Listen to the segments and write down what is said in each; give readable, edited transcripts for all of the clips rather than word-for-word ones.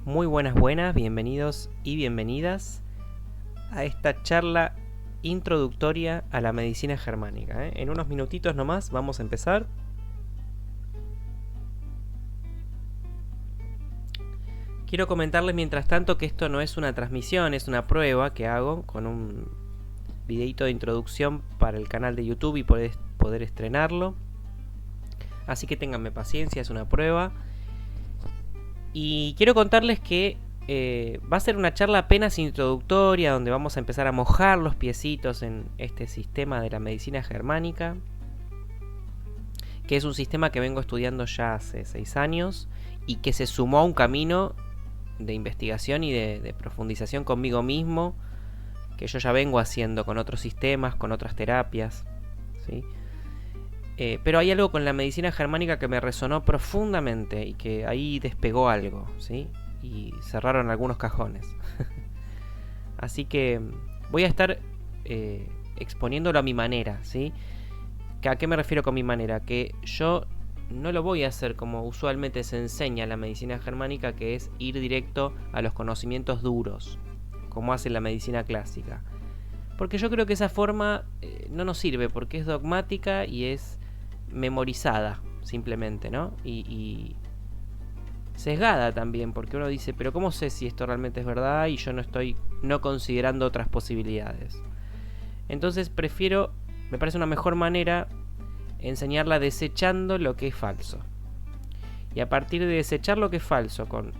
Muy buenas, bienvenidos y bienvenidas a esta charla introductoria a la medicina germánica. En unos minutitos nomás vamos a empezar. Quiero comentarles mientras tanto que esto no es una transmisión, es una prueba que hago con un videito de introducción para el canal de YouTube y poder estrenarlo. Así que ténganme paciencia, es una prueba. Y quiero contarles que va a ser una charla apenas introductoria donde vamos a empezar a mojar los piecitos en este sistema de la medicina germánica, que es un sistema que vengo estudiando ya hace 6 años y que se sumó a un camino de investigación y de profundización conmigo mismo, que yo ya vengo haciendo con otros sistemas, con otras terapias, ¿sí? Pero hay algo con la medicina germánica que me resonó profundamente y que ahí despegó algo, ¿sí? Y cerraron algunos cajones. Así que voy a estar exponiéndolo a mi manera, ¿sí? ¿A qué me refiero con mi manera? Que yo no lo voy a hacer como usualmente se enseña en la medicina germánica, que es ir directo a los conocimientos duros, como hace la medicina clásica. Porque yo creo que esa forma no nos sirve, porque es dogmática y es memorizada, simplemente, ¿no? Y sesgada también, porque uno dice, pero ¿cómo sé si esto realmente es verdad y yo no estoy considerando otras posibilidades? Entonces me parece una mejor manera enseñarla desechando lo que es falso. Y a partir de desechar lo que es falso con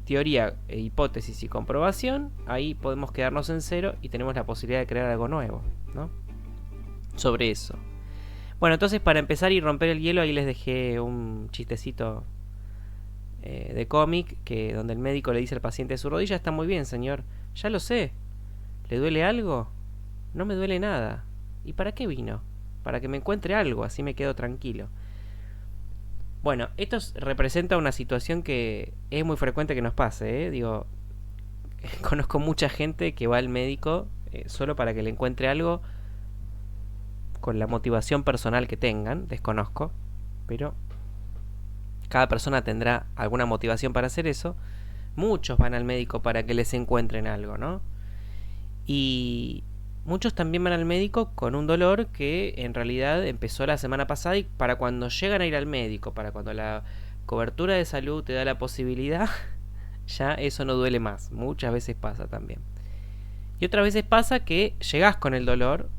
teoría, hipótesis y comprobación, ahí podemos quedarnos en cero y tenemos la posibilidad de crear algo nuevo, ¿no? Sobre eso. Bueno, entonces para empezar y romper el hielo, ahí les dejé un chistecito de cómic donde el médico le dice al paciente: su rodilla está muy bien, señor. Ya lo sé. ¿Le duele algo? No me duele nada. ¿Y para qué vino? Para que me encuentre algo, así me quedo tranquilo. Bueno, esto representa una situación que es muy frecuente que nos pase, ¿eh? Digo, conozco mucha gente que va al médico solo para que le encuentre algo, con la motivación personal que tengan, desconozco, pero cada persona tendrá alguna motivación para hacer eso. Muchos van al médico para que les encuentren algo, ¿no? Y muchos también van al médico con un dolor que en realidad empezó la semana pasada, y para cuando llegan a ir al médico, para cuando la cobertura de salud te da la posibilidad, ya eso no duele más. Muchas veces pasa también. Y otras veces pasa que llegás con el dolor,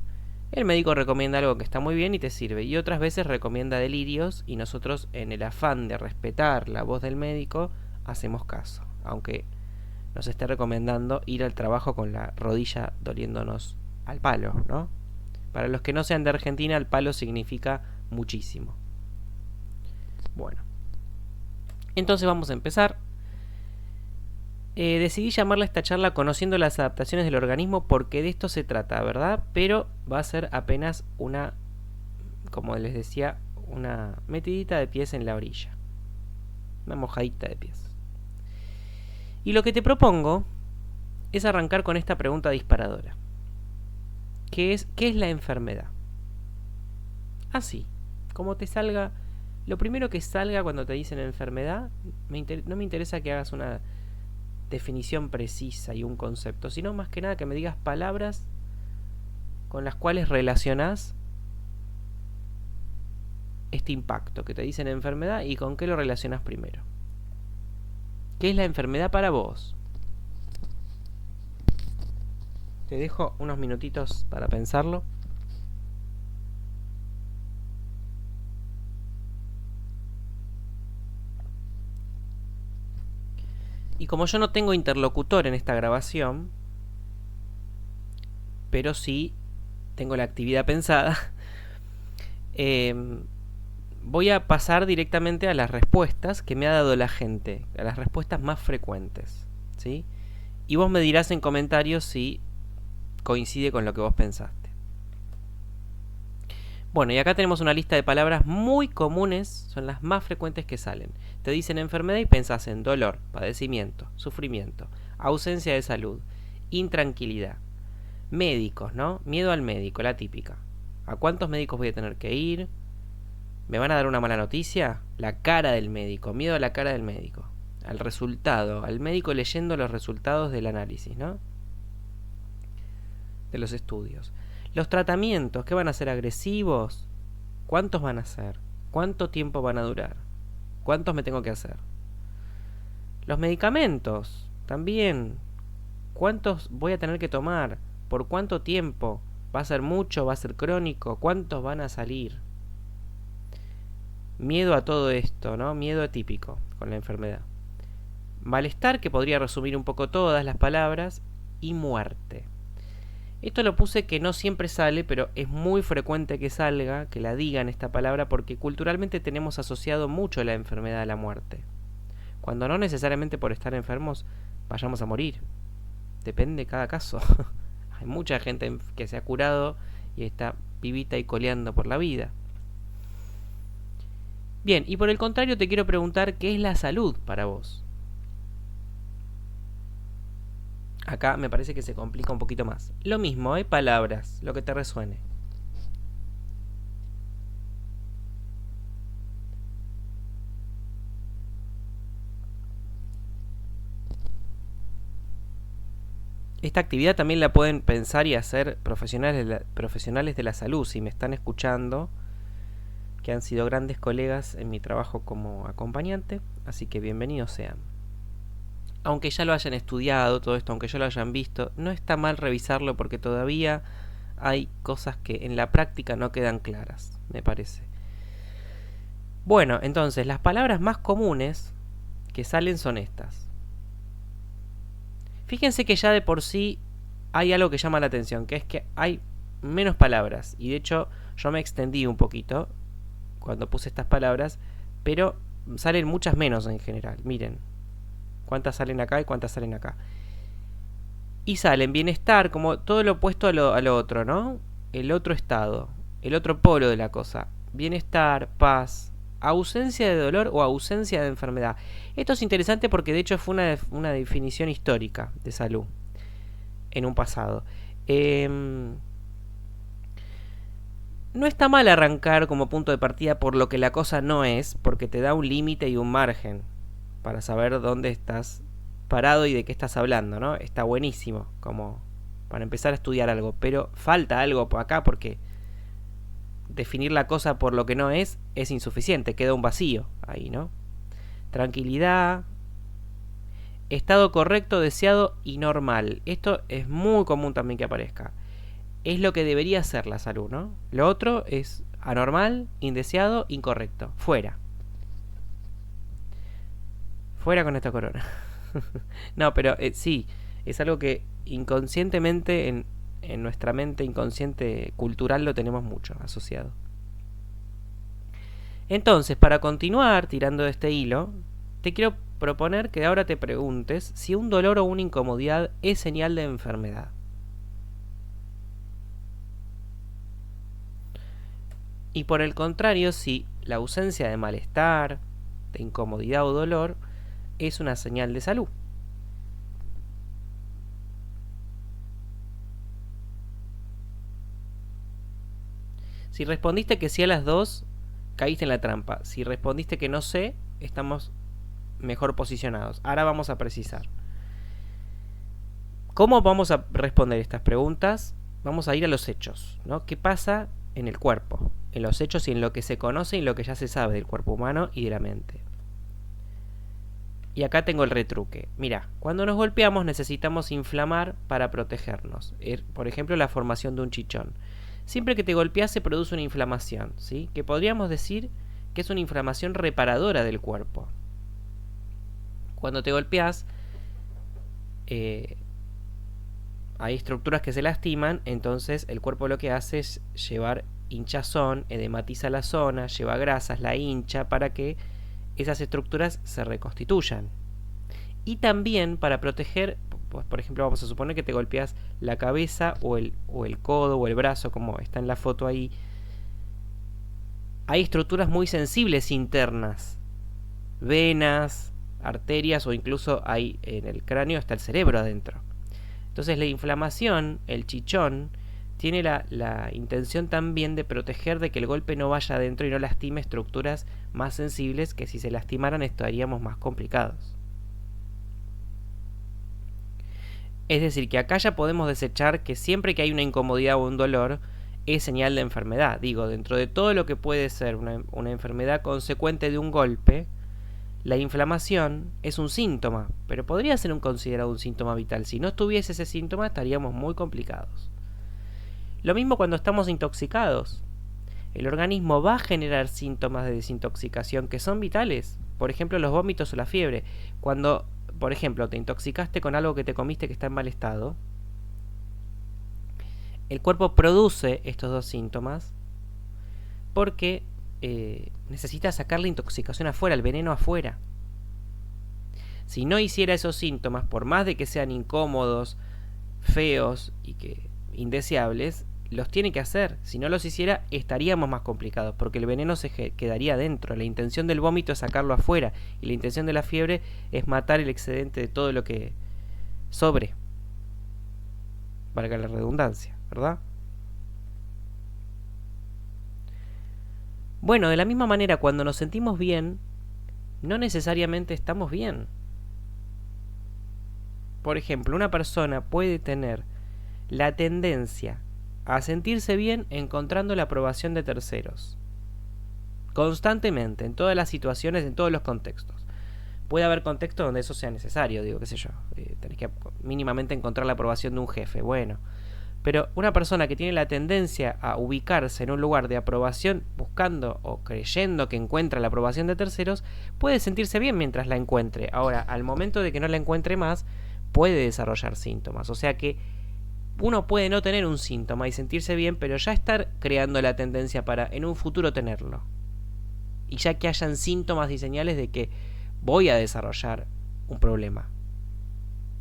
el médico recomienda algo que está muy bien y te sirve, y otras veces recomienda delirios y nosotros, en el afán de respetar la voz del médico, hacemos caso, aunque nos esté recomendando ir al trabajo con la rodilla doliéndonos al palo, ¿no? Para los que no sean de Argentina, al palo significa muchísimo. Bueno, entonces vamos a empezar. Decidí llamarle a esta charla Conociendo las adaptaciones del organismo, porque de esto se trata, ¿verdad? Pero va a ser apenas una, como les decía, una metidita de pies en la orilla. Una mojadita de pies. Y lo que te propongo es arrancar con esta pregunta disparadora. ¿Qué es la enfermedad? Así, como te salga, lo primero que salga cuando te dicen enfermedad, no me interesa que hagas una definición precisa y un concepto, sino más que nada que me digas palabras con las cuales relacionás este impacto que te dicen enfermedad y con qué lo relacionás primero. ¿Qué es la enfermedad para vos? Te dejo unos minutitos para pensarlo. Y como yo no tengo interlocutor en esta grabación, pero sí tengo la actividad pensada, voy a pasar directamente a las respuestas que me ha dado la gente, a las respuestas más frecuentes, ¿sí? Y vos me dirás en comentarios si coincide con lo que vos pensaste. Bueno, y acá tenemos una lista de palabras muy comunes, son las más frecuentes que salen. Te dicen enfermedad y pensás en dolor, padecimiento, sufrimiento, ausencia de salud, intranquilidad. Médicos, ¿no? Miedo al médico, la típica. ¿A cuántos médicos voy a tener que ir? ¿Me van a dar una mala noticia? La cara del médico, miedo a la cara del médico. al resultado, al médico leyendo los resultados del análisis, ¿no? De los estudios. Los tratamientos, ¿qué van a ser? ¿Agresivos? ¿Cuántos van a ser? ¿Cuánto tiempo van a durar? ¿Cuántos me tengo que hacer? Los medicamentos, también. ¿Cuántos voy a tener que tomar? ¿Por cuánto tiempo? ¿Va a ser mucho? ¿Va a ser crónico? ¿Cuántos van a salir? Miedo a todo esto, ¿no? Miedo atípico con la enfermedad. Malestar, que podría resumir un poco todas las palabras, y muerte. Esto lo puse que no siempre sale, pero es muy frecuente que salga, que la digan esta palabra, porque culturalmente tenemos asociado mucho la enfermedad a la muerte. Cuando no necesariamente por estar enfermos vayamos a morir. Depende de cada caso. Hay mucha gente que se ha curado y está vivita y coleando por la vida. Bien, y por el contrario te quiero preguntar, ¿qué es la salud para vos? Acá me parece que se complica un poquito más. Lo mismo, hay palabras, lo que te resuene. Esta actividad también la pueden pensar y hacer profesionales de la salud, si me están escuchando, que han sido grandes colegas en mi trabajo como acompañante, así que bienvenidos sean. Aunque ya lo hayan estudiado todo esto, aunque ya lo hayan visto, no está mal revisarlo porque todavía hay cosas que en la práctica no quedan claras, me parece. Bueno, entonces las palabras más comunes que salen son estas. Fíjense que ya de por sí hay algo que llama la atención, que es que hay menos palabras. Y de hecho yo me extendí un poquito cuando puse estas palabras, pero salen muchas menos en general. Miren, cuántas salen acá y cuántas salen acá. Y salen bienestar, como todo lo opuesto a lo otro, ¿no? El otro estado, el otro polo de la cosa. Bienestar, paz, ausencia de dolor o ausencia de enfermedad. Esto es interesante porque de hecho fue una definición histórica de salud en un pasado. No está mal arrancar como punto de partida por lo que la cosa no es, porque te da un límite y un margen para saber dónde estás parado y de qué estás hablando, ¿no? Está buenísimo como para empezar a estudiar algo, pero falta algo por acá porque definir la cosa por lo que no es insuficiente, queda un vacío ahí, ¿no? Tranquilidad, estado correcto, deseado y normal. Esto es muy común también que aparezca. Es lo que debería ser la salud, ¿no? Lo otro es anormal, indeseado, incorrecto. Fuera. Fuera con esta corona. No, pero sí, es algo que inconscientemente en nuestra mente inconsciente cultural lo tenemos mucho asociado. Entonces, para continuar tirando de este hilo, te quiero proponer que ahora te preguntes si un dolor o una incomodidad es señal de enfermedad. Y por el contrario, si la ausencia de malestar, de incomodidad o dolor es una señal de salud. Si respondiste que sí a las dos, caíste en la trampa. Si respondiste que no sé, estamos mejor posicionados. Ahora vamos a precisar. ¿Cómo vamos a responder estas preguntas? Vamos a ir a los hechos, ¿no? ¿Qué pasa en el cuerpo? En los hechos y en lo que se conoce y en lo que ya se sabe del cuerpo humano y de la mente. Y acá tengo el retruque. Mira, cuando nos golpeamos necesitamos inflamar para protegernos. Por ejemplo, la formación de un chichón. Siempre que te golpeas se produce una inflamación, ¿sí? Que podríamos decir que es una inflamación reparadora del cuerpo. Cuando te golpeas, hay estructuras que se lastiman, entonces el cuerpo lo que hace es llevar hinchazón, edematiza la zona, lleva grasas, la hincha para que esas estructuras se reconstituyan. Y también para proteger, pues, por ejemplo, vamos a suponer que te golpeas la cabeza o el codo o el brazo, como está en la foto ahí. Hay estructuras muy sensibles internas, venas, arterias o incluso hay en el cráneo está el cerebro adentro. Entonces la inflamación, el chichón, tiene la intención también de proteger de que el golpe no vaya adentro y no lastime estructuras más sensibles que si se lastimaran estaríamos más complicados. Es decir, que acá ya podemos desechar que siempre que hay una incomodidad o un dolor es señal de enfermedad. Digo, dentro de todo lo que puede ser una enfermedad consecuente de un golpe, la inflamación es un síntoma, pero podría ser considerado un síntoma vital. Si no estuviese ese síntoma, estaríamos muy complicados. Lo mismo cuando estamos intoxicados. El organismo va a generar síntomas de desintoxicación que son vitales. Por ejemplo, los vómitos o la fiebre. Cuando, por ejemplo, te intoxicaste con algo que te comiste que está en mal estado, el cuerpo produce estos dos síntomas porque necesita sacar la intoxicación afuera, el veneno afuera. Si no hiciera esos síntomas, por más de que sean incómodos, feos y que indeseables, los tiene que hacer. Si no los hiciera, estaríamos más complicados, porque el veneno se quedaría dentro. La intención del vómito es sacarlo afuera, y la intención de la fiebre es matar el excedente de todo lo que sobre. Valga la redundancia, ¿verdad? Bueno, de la misma manera, cuando nos sentimos bien, no necesariamente estamos bien. Por ejemplo, una persona puede tener la tendencia a sentirse bien encontrando la aprobación de terceros. Constantemente, en todas las situaciones, en todos los contextos. Puede haber contextos donde eso sea necesario, digo, qué sé yo. Tenés que mínimamente encontrar la aprobación de un jefe, bueno. Pero una persona que tiene la tendencia a ubicarse en un lugar de aprobación, buscando o creyendo que encuentra la aprobación de terceros, puede sentirse bien mientras la encuentre. Ahora, al momento de que no la encuentre más, puede desarrollar síntomas. O sea que uno puede no tener un síntoma y sentirse bien, pero ya estar creando la tendencia para en un futuro tenerlo. Y ya que hayan síntomas y señales de que voy a desarrollar un problema.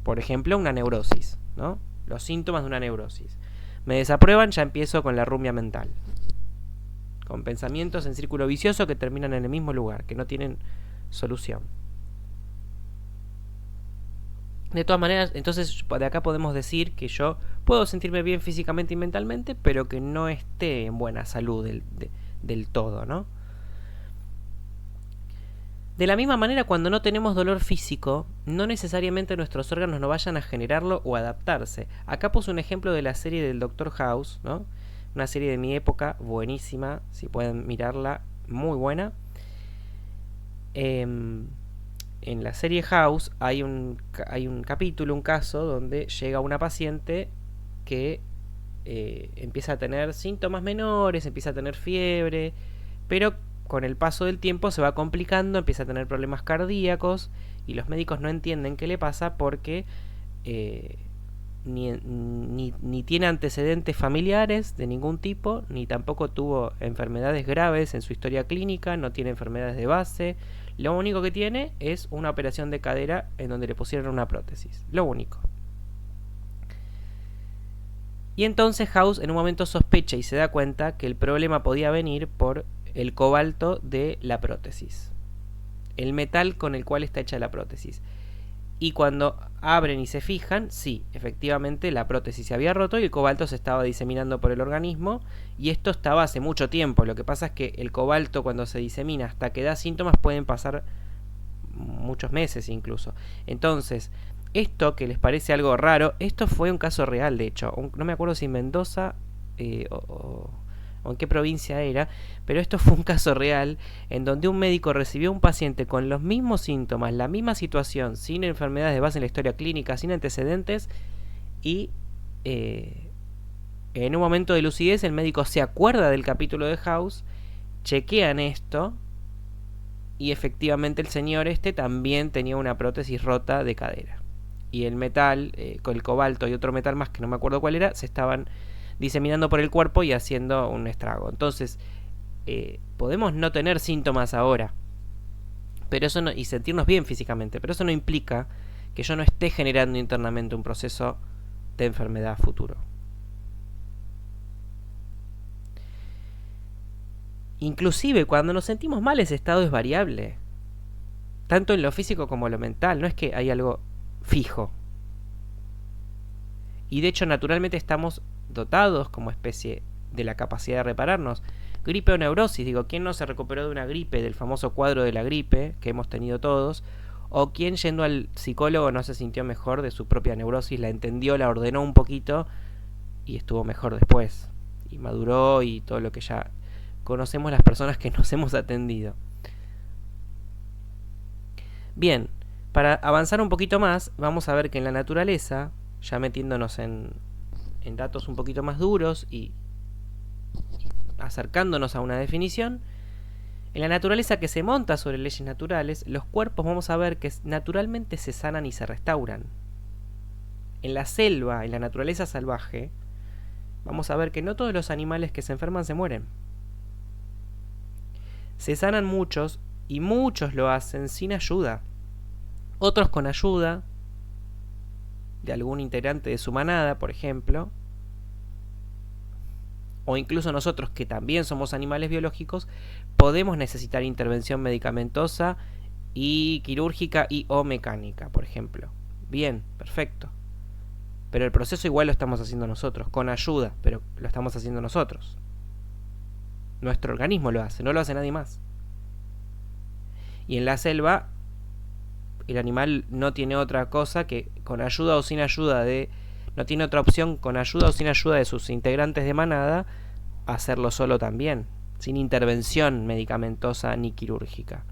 Por ejemplo, una neurosis, ¿no? Los síntomas de una neurosis. Me desaprueban, ya empiezo con la rumia mental. Con pensamientos en círculo vicioso que terminan en el mismo lugar, que no tienen solución. De todas maneras, entonces de acá podemos decir que yo puedo sentirme bien físicamente y mentalmente, pero que no esté en buena salud del todo, ¿no? De la misma manera, cuando no tenemos dolor físico, no necesariamente nuestros órganos no vayan a generarlo o adaptarse. Acá puse un ejemplo de la serie del Doctor House, ¿no? Una serie de mi época, buenísima, si pueden mirarla, muy buena. En la serie House hay un capítulo, un caso, donde llega una paciente que empieza a tener síntomas menores, empieza a tener fiebre, pero con el paso del tiempo se va complicando, empieza a tener problemas cardíacos y los médicos no entienden qué le pasa porque ni tiene antecedentes familiares de ningún tipo, ni tampoco tuvo enfermedades graves en su historia clínica, no tiene enfermedades de base. Lo único que tiene es una operación de cadera en donde le pusieron una prótesis. Lo único. Y entonces House en un momento sospecha y se da cuenta que el problema podía venir por el cobalto de la prótesis. El metal con el cual está hecha la prótesis. Y cuando abren y se fijan, sí, efectivamente la prótesis se había roto y el cobalto se estaba diseminando por el organismo. Y esto estaba hace mucho tiempo. Lo que pasa es que el cobalto, cuando se disemina hasta que da síntomas, pueden pasar muchos meses incluso. Entonces, esto que les parece algo raro, esto fue un caso real, de hecho. No me acuerdo si en Mendoza o en qué provincia era, pero esto fue un caso real en donde un médico recibió a un paciente con los mismos síntomas, la misma situación, sin enfermedades de base en la historia clínica, sin antecedentes, y en un momento de lucidez el médico se acuerda del capítulo de House, chequean esto, y efectivamente el señor también tenía una prótesis rota de cadera. Y el metal, con el cobalto y otro metal más que no me acuerdo cuál era, se estaban diseminando por el cuerpo y haciendo un estrago. Entonces, podemos no tener síntomas ahora, pero eso no, y sentirnos bien físicamente, pero eso no implica que yo no esté generando internamente un proceso de enfermedad futuro. Inclusive cuando nos sentimos mal, ese estado es variable, tanto en lo físico como en lo mental. No es que hay algo fijo. Y de hecho, naturalmente estamos dotados como especie de la capacidad de repararnos. Gripe o neurosis, digo, ¿quién no se recuperó de una gripe, del famoso cuadro de la gripe que hemos tenido todos? o quien yendo al psicólogo no se sintió mejor de su propia neurosis, la entendió, la ordenó un poquito y estuvo mejor después. Y maduró y todo lo que ya conocemos las personas que nos hemos atendido. Bien, para avanzar un poquito más, vamos a ver que en la naturaleza, ya metiéndonos en datos un poquito más duros y acercándonos a una definición, en la naturaleza que se monta sobre leyes naturales, los cuerpos vamos a ver que naturalmente se sanan y se restauran. En la selva, en la naturaleza salvaje, vamos a ver que no todos los animales que se enferman se mueren. Se sanan muchos y muchos lo hacen sin ayuda. Otros con ayuda de algún integrante de su manada, por ejemplo, o incluso nosotros que también somos animales biológicos, podemos necesitar intervención medicamentosa y quirúrgica y o mecánica, por ejemplo. Bien, perfecto. Pero el proceso igual lo estamos haciendo nosotros, con ayuda, pero lo estamos haciendo nosotros. Nuestro organismo lo hace, no lo hace nadie más. Y en la selva, el animal no tiene otra cosa que con ayuda o sin ayuda de... No tiene otra opción con ayuda o sin ayuda de sus integrantes de manada, hacerlo solo también, sin intervención medicamentosa ni quirúrgica.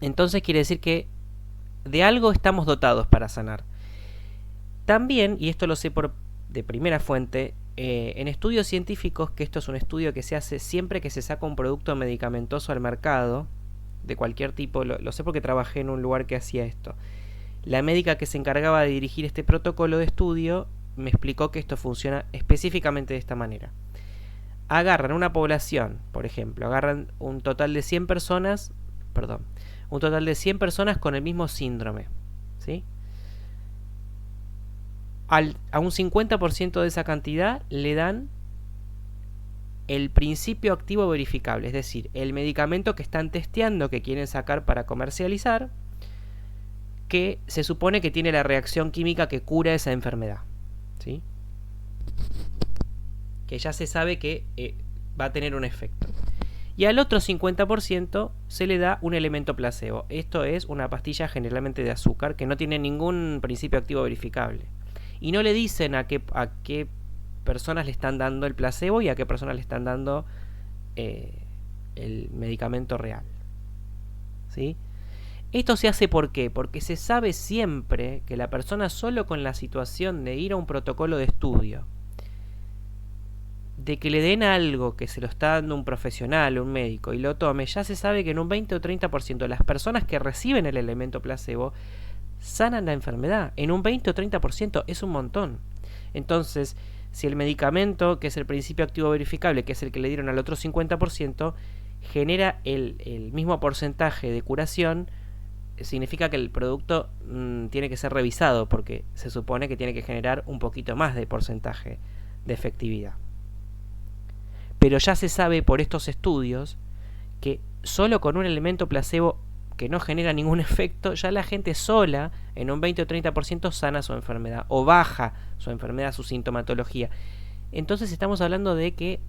Entonces quiere decir que de algo estamos dotados para sanar. También, y esto lo sé de primera fuente, en estudios científicos, que esto es un estudio que se hace siempre que se saca un producto medicamentoso al mercado, de cualquier tipo, lo sé porque trabajé en un lugar que hacía esto. La médica que se encargaba de dirigir este protocolo de estudio me explicó que esto funciona específicamente de esta manera. Agarran una población, por ejemplo, agarran un total de 100 personas, un total de 100 personas con el mismo síndrome, ¿sí? A un 50% de esa cantidad le dan el principio activo verificable, es decir, el medicamento que están testeando, que quieren sacar para comercializar, que se supone que tiene la reacción química que cura esa enfermedad, ¿sí? Que ya se sabe que va a tener un efecto. Y al otro 50% se le da un elemento placebo. Esto es una pastilla generalmente de azúcar que no tiene ningún principio activo verificable. Y no le dicen a qué personas le están dando el placebo y a qué personas le están dando el medicamento real, ¿sí? Esto se hace ¿por qué? Porque se sabe siempre que la persona solo con la situación de ir a un protocolo de estudio, de que le den algo que se lo está dando un profesional, un médico, y lo tome, ya se sabe que en un 20 o 30% de las personas que reciben el elemento placebo sanan la enfermedad. En un 20 o 30% es un montón. Entonces, si el medicamento, que es el principio activo verificable, que es el que le dieron al otro 50%, genera el mismo porcentaje de curación, significa que el producto tiene que ser revisado, porque se supone que tiene que generar un poquito más de porcentaje de efectividad. Pero ya se sabe por estos estudios que solo con un elemento placebo que no genera ningún efecto, ya la gente sola en un 20 o 30% sana su enfermedad o baja su enfermedad, su sintomatología. Entonces estamos hablando de que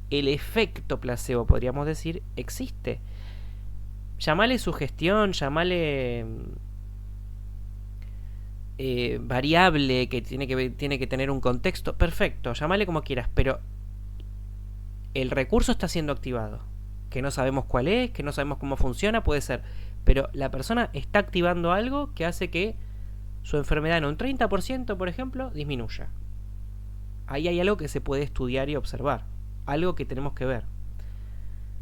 el efecto placebo, podríamos decir, existe. Llamale sugestión, llamale variable que tiene que tener un contexto, perfecto, llamale como quieras, pero el recurso está siendo activado. Que no sabemos cuál es, que no sabemos cómo funciona, puede ser, pero la persona está activando algo que hace que su enfermedad en un 30%, por ejemplo, disminuya. Ahí hay algo que se puede estudiar y observar, algo que tenemos que ver,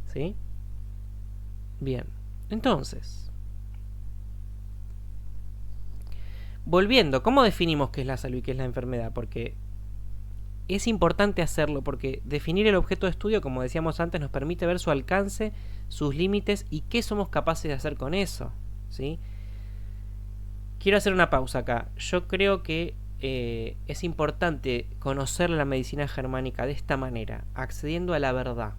¿sí? Bien, entonces, volviendo, ¿cómo definimos qué es la salud y qué es la enfermedad? Porque es importante hacerlo, porque definir el objeto de estudio, como decíamos antes, nos permite ver su alcance, sus límites y qué somos capaces de hacer con eso, ¿sí? Quiero hacer una pausa acá. Yo creo que es importante conocer la medicina germánica de esta manera, accediendo a la verdad,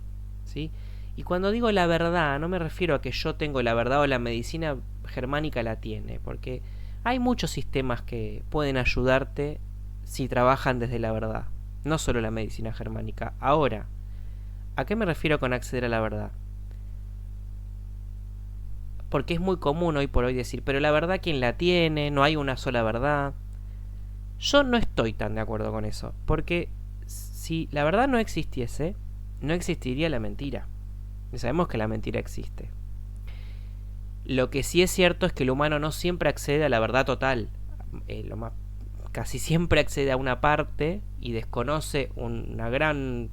¿sí? Y cuando digo la verdad, no me refiero a que yo tengo la verdad o la medicina germánica la tiene, porque hay muchos sistemas que pueden ayudarte si trabajan desde la verdad, no solo la medicina germánica. Ahora, ¿a qué me refiero con acceder a la verdad? porque es muy común hoy por hoy decir, pero la verdad, ¿quién la tiene? No hay una sola verdad. Yo no estoy tan de acuerdo con eso, porque si la verdad no existiese, no existiría la mentira. Y sabemos que la mentira existe. Lo que sí es cierto es que el humano no siempre accede a la verdad total. Casi siempre accede a una parte y desconoce una gran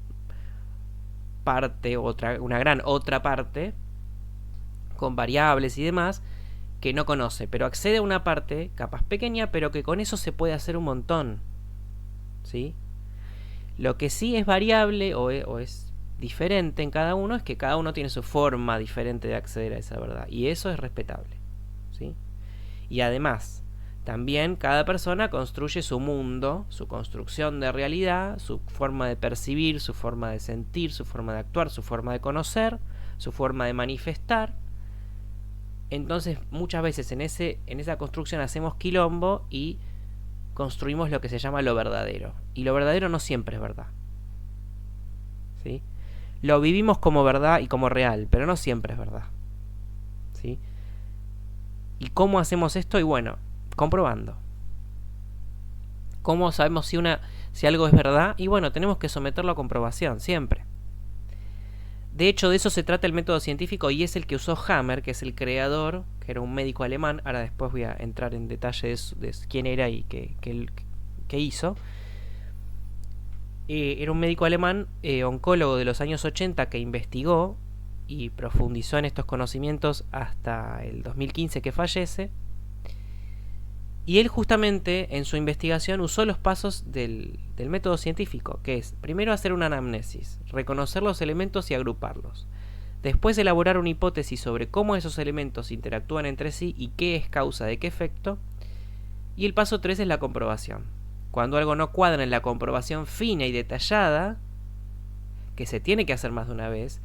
parte, una gran otra parte, con variables y demás, que no conoce, pero accede a una parte, capaz pequeña, pero que con eso se puede hacer un montón. ¿Sí? Lo que sí es variable o es diferente en cada uno es que cada uno tiene su forma diferente de acceder a esa verdad. Y eso es respetable. ¿Sí? Y además, también cada persona construye su mundo, su construcción de realidad, su forma de percibir, su forma de sentir, su forma de actuar, su forma de conocer, su forma de manifestar. Entonces muchas veces en esa construcción hacemos quilombo y construimos lo que se llama lo verdadero. Y lo verdadero no siempre es verdad. ¿Sí? Lo vivimos como verdad y como real, pero no siempre es verdad. ¿Sí? ¿Y cómo hacemos esto? Y bueno, comprobando. ¿Cómo sabemos si algo es verdad? Y bueno, tenemos que someterlo a comprobación, siempre. De hecho, de eso se trata el método científico y es el que usó Hammer, que es el creador, que era un médico alemán. Ahora después voy a entrar en detalle de quién era y qué hizo. Era un médico alemán, oncólogo de los años 80, que investigó y profundizó en estos conocimientos hasta el 2015 que fallece. Y él justamente en su investigación usó los pasos del método científico, que es primero hacer una anamnesis, reconocer los elementos y agruparlos. Después elaborar una hipótesis sobre cómo esos elementos interactúan entre sí y qué es causa de qué efecto. Y el paso 3 es la comprobación. Cuando algo no cuadra en la comprobación fina y detallada, que se tiene que hacer más de una vez,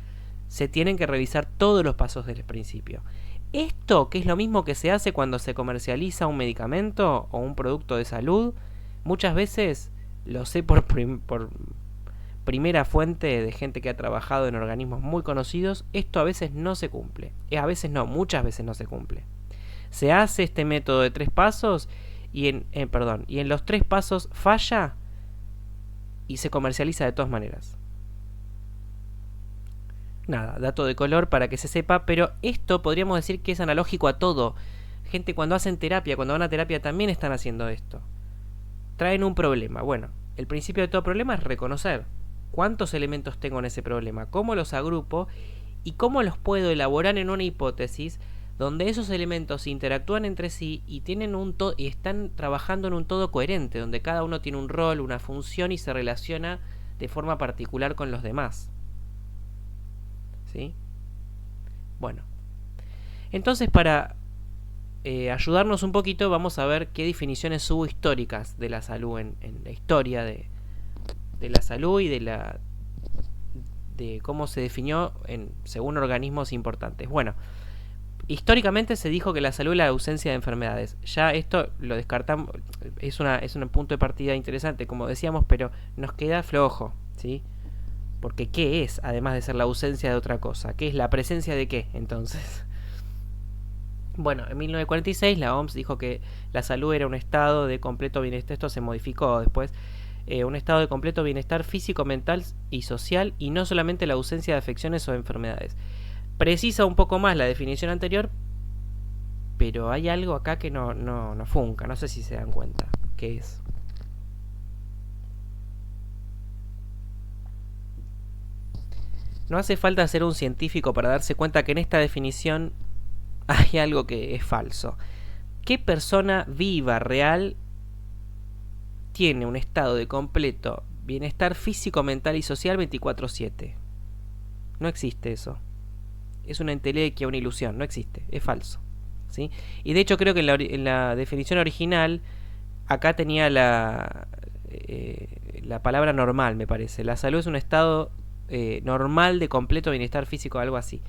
se tienen que revisar todos los pasos del principio. Esto, que es lo mismo que se hace cuando se comercializa un medicamento o un producto de salud, muchas veces lo sé por primera fuente de gente que ha trabajado en organismos muy conocidos, esto a veces no se cumple. A veces no, muchas veces no se cumple. Se hace este método de 3 pasos y en los 3 pasos falla y se comercializa de todas maneras. Nada, dato de color para que se sepa, pero esto podríamos decir que es analógico a todo. Gente cuando hacen terapia, cuando van a terapia también están haciendo esto. Traen un problema. Bueno, el principio de todo problema es reconocer cuántos elementos tengo en ese problema, cómo los agrupo y cómo los puedo elaborar en una hipótesis donde esos elementos interactúan entre sí y tienen y están trabajando en un todo coherente, donde cada uno tiene un rol, una función y se relaciona de forma particular con los demás. ¿Sí? Bueno, entonces para ayudarnos un poquito vamos a ver qué definiciones hubo históricas de la salud en la historia de la salud y de cómo se definió según organismos importantes. Bueno, históricamente se dijo que la salud es la ausencia de enfermedades. Ya esto lo descartamos, es un punto de partida interesante, como decíamos, pero nos queda flojo, ¿sí? Porque ¿qué es, además de ser la ausencia de otra cosa? ¿Qué es la presencia de qué, entonces? Bueno, en 1946 la OMS dijo que la salud era un estado de completo bienestar. Esto se modificó después. Un estado de completo bienestar físico, mental y social, y no solamente la ausencia de afecciones o enfermedades. Precisa un poco más la definición anterior, pero hay algo acá que no funca. No sé si se dan cuenta. ¿Qué es? No hace falta ser un científico para darse cuenta que en esta definición hay algo que es falso. ¿Qué persona viva, real, tiene un estado de completo bienestar físico, mental y social 24/7? No existe eso. Es una entelequia, una ilusión. No existe. Es falso. ¿Sí? Y de hecho creo que en la definición original acá tenía la palabra normal, me parece. La salud es un estado normal de completo bienestar físico, algo así.